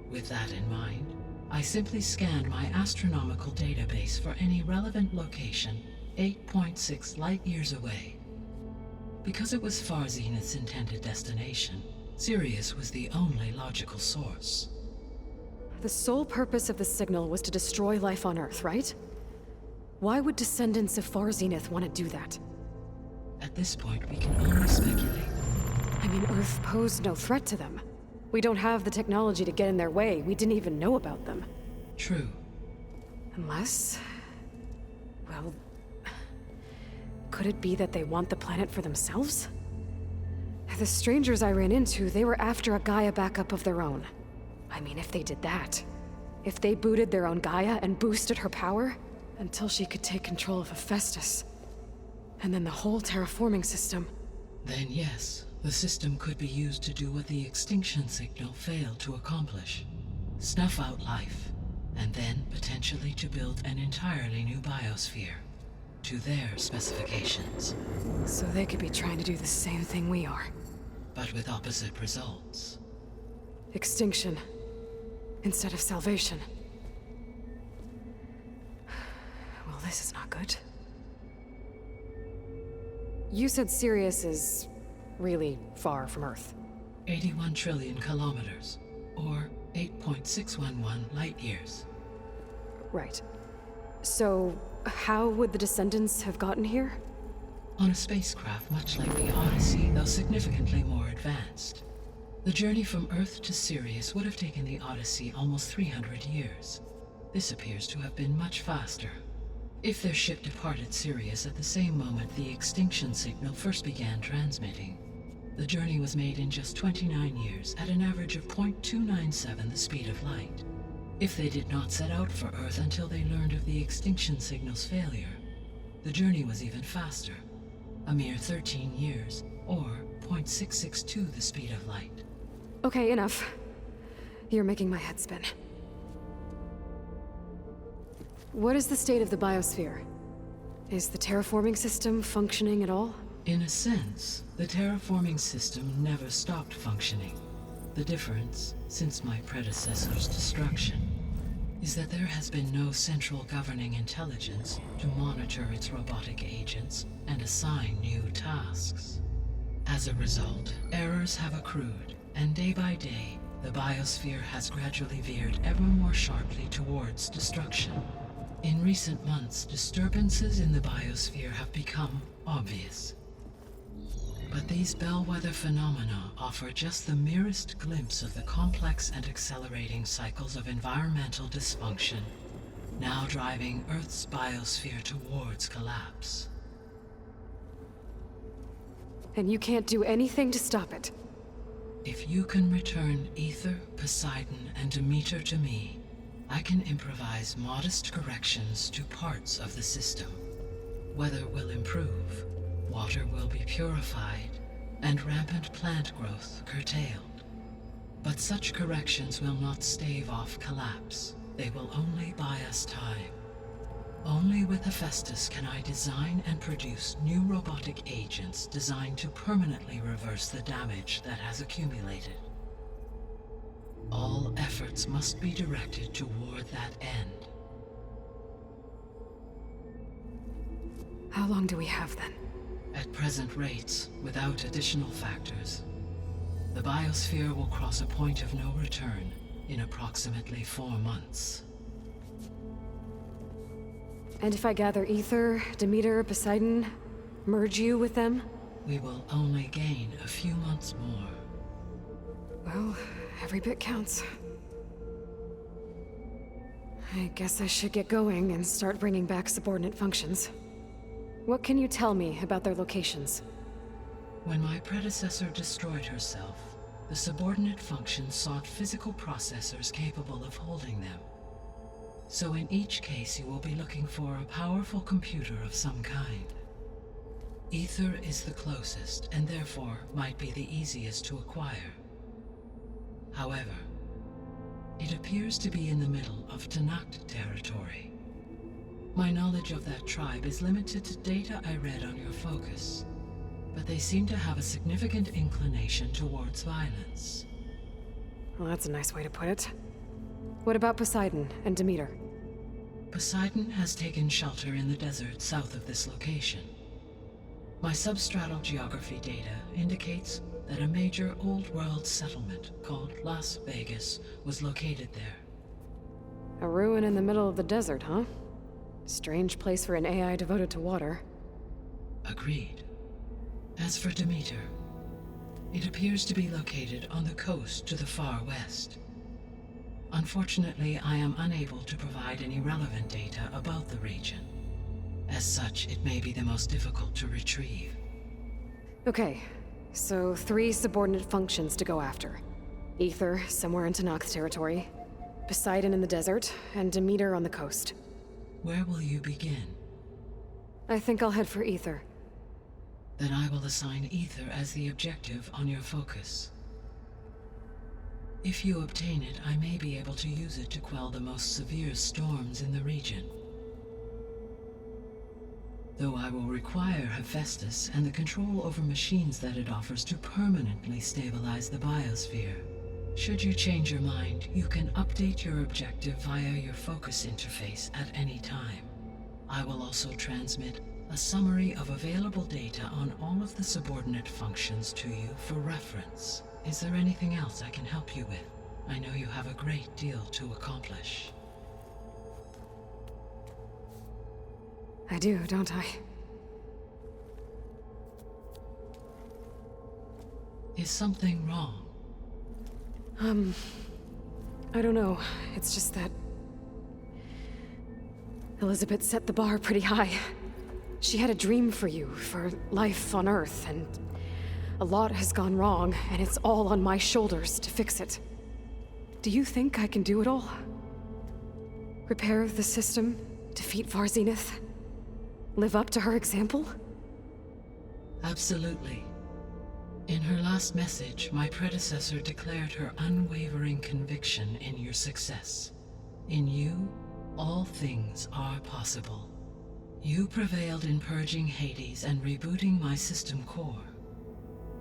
With that in mind, I simply scanned my astronomical database for any relevant location 8.6 light-years away. Because it was Far Zenith's intended destination, Sirius was the only logical source. The sole purpose of the signal was to destroy life on Earth, right? Why would descendants of Far Zenith want to do that? At this point, we can only speculate. I mean, Earth posed no threat to them. We don't have the technology to get in their way. We didn't even know about them. True. Unless... well... could it be that they want the planet for themselves? The strangers I ran into, they were after a Gaia backup of their own. I mean, if they did that... if they booted their own Gaia and boosted her power... until she could take control of Hephaestus. And then the whole terraforming system... Then yes, the system could be used to do what the extinction signal failed to accomplish. Snuff out life, and then potentially to build an entirely new biosphere. To their specifications. So they could be trying to do the same thing we are. But with opposite results. Extinction. Instead of salvation. Well, this is not good. You said Sirius is really far from Earth. 81 trillion kilometers, or 8.611 light-years. Right. So, how would the descendants have gotten here? On a spacecraft much like the Odyssey, though significantly more advanced. The journey from Earth to Sirius would have taken the Odyssey almost 300 years. This appears to have been much faster. If their ship departed Sirius at the same moment the extinction signal first began transmitting, the journey was made in just 29 years at an average of 0.297 the speed of light. If they did not set out for Earth until they learned of the extinction signal's failure, the journey was even faster, a mere 13 years, or 0.662 the speed of light. Okay, enough. You're making my head spin. What is the state of the biosphere? Is the terraforming system functioning at all? In a sense, the terraforming system never stopped functioning. The difference, since my predecessor's destruction, is that there has been no central governing intelligence to monitor its robotic agents and assign new tasks. As a result, errors have accrued, and day by day, the biosphere has gradually veered ever more sharply towards destruction. In recent months, disturbances in the biosphere have become obvious. But these bellwether phenomena offer just the merest glimpse of the complex and accelerating cycles of environmental dysfunction, now driving Earth's biosphere towards collapse. And you can't do anything to stop it? If you can return Ether, Poseidon, and Demeter to me, I can improvise modest corrections to parts of the system. Weather will improve, water will be purified, and rampant plant growth curtailed. But such corrections will not stave off collapse. They will only buy us time. Only with Hephaestus can I design and produce new robotic agents designed to permanently reverse the damage that has accumulated. All efforts must be directed toward that end. How long do we have then? At present rates, without additional factors, the biosphere will cross a point of no return in approximately 4 months. And if I gather Ether, Demeter, Poseidon, merge you with them? We will only gain a few months more. Well, every bit counts. I guess I should get going and start bringing back subordinate functions. What can you tell me about their locations? When my predecessor destroyed herself, the subordinate functions sought physical processors capable of holding them. So in each case, you will be looking for a powerful computer of some kind. Ether is the closest, and therefore might be the easiest to acquire. However, it appears to be in the middle of Tanakh territory. My knowledge of that tribe is limited to data I read on your focus, but they seem to have a significant inclination towards violence. Well, that's a nice way to put it. What about Poseidon and Demeter? Poseidon has taken shelter in the desert south of this location. My substratal geography data indicates that a major old-world settlement called Las Vegas was located there. A ruin in the middle of the desert, huh? Strange place for an AI devoted to water. Agreed. As for Demeter, it appears to be located on the coast to the far west. Unfortunately, I am unable to provide any relevant data about the region. As such, it may be the most difficult to retrieve. Okay, so 3 subordinate functions to go after. Ether, somewhere in Tanakh territory. Poseidon in the desert, and Demeter on the coast. Where will you begin? I think I'll head for Ether. Then I will assign Ether as the objective on your focus. If you obtain it, I may be able to use it to quell the most severe storms in the region. Though I will require Hephaestus and the control over machines that it offers to permanently stabilize the biosphere. Should you change your mind, you can update your objective via your focus interface at any time. I will also transmit a summary of available data on all of the subordinate functions to you for reference. Is there anything else I can help you with? I know you have a great deal to accomplish. I do, don't I? Is something wrong? I don't know. It's just that Elizabeth set the bar pretty high. She had a dream for you, for life on Earth, and a lot has gone wrong, and it's all on my shoulders to fix it. Do you think I can do it all? Repair the system, defeat Varzenith, live up to her example? Absolutely. In her last message, my predecessor declared her unwavering conviction in your success. In you, all things are possible. You prevailed in purging Hades and rebooting my system core.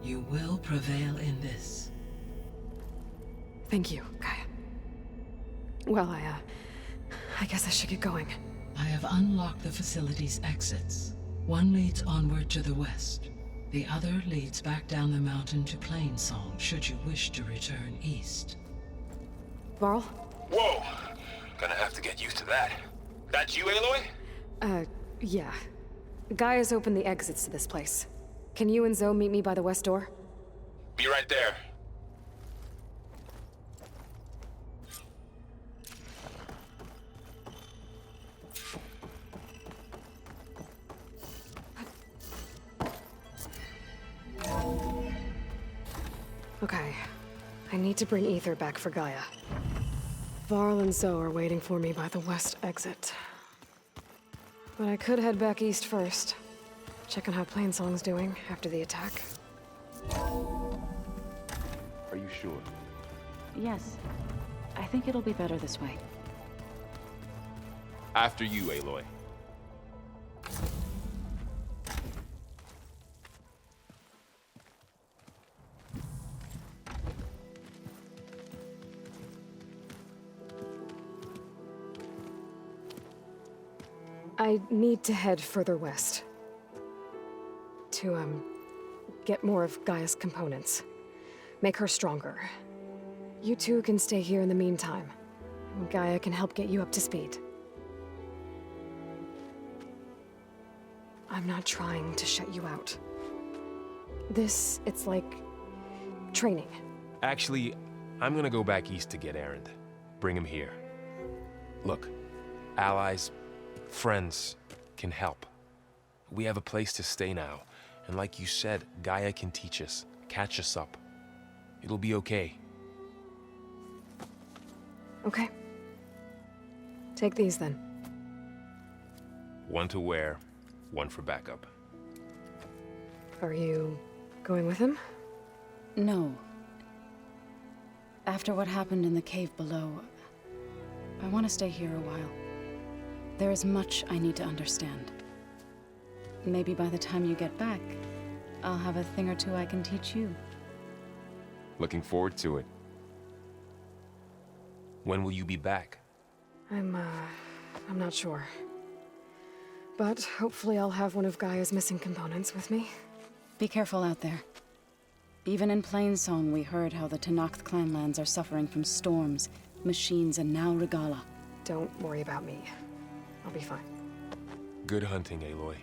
You will prevail in this. Thank you, Gaia. Well, I guess I should get going. I have unlocked the facility's exits. One leads onward to the west. The other leads back down the mountain to Plainsong, should you wish to return east. Varl? Whoa! Gonna have to get used to that. That's you, Aloy? Yeah. Gaia's opened the exits to this place. Can you and Zoe meet me by the west door? Be right there. Okay. I need to bring Ether back for Gaia. Varl and Zoe are waiting for me by the west exit. But I could head back east first. Check on how Plainsong's doing after the attack. Are you sure? Yes. I think it'll be better this way. After you, Aloy. I need to head further west. To, get more of Gaia's components. Make her stronger. You two can stay here in the meantime. And Gaia can help get you up to speed. I'm not trying to shut you out. It's like training. Actually, I'm gonna go back east to get Erend. Bring him here. Look, allies, friends can help. We have a place to stay now, and like you said, Gaia can teach us, catch us up. It'll be okay. Okay. Take these then. One to wear, one for backup. Are you going with him? No. After what happened in the cave below, I want to stay here a while. There is much I need to understand. Maybe by the time you get back, I'll have a thing or two I can teach you. Looking forward to it. When will you be back? I'm not sure. But hopefully I'll have one of Gaia's missing components with me. Be careful out there. Even in Plainsong, we heard how the Tenakth clanlands are suffering from storms, machines, and now Regala. Don't worry about me. I'll be fine. Good hunting, Aloy.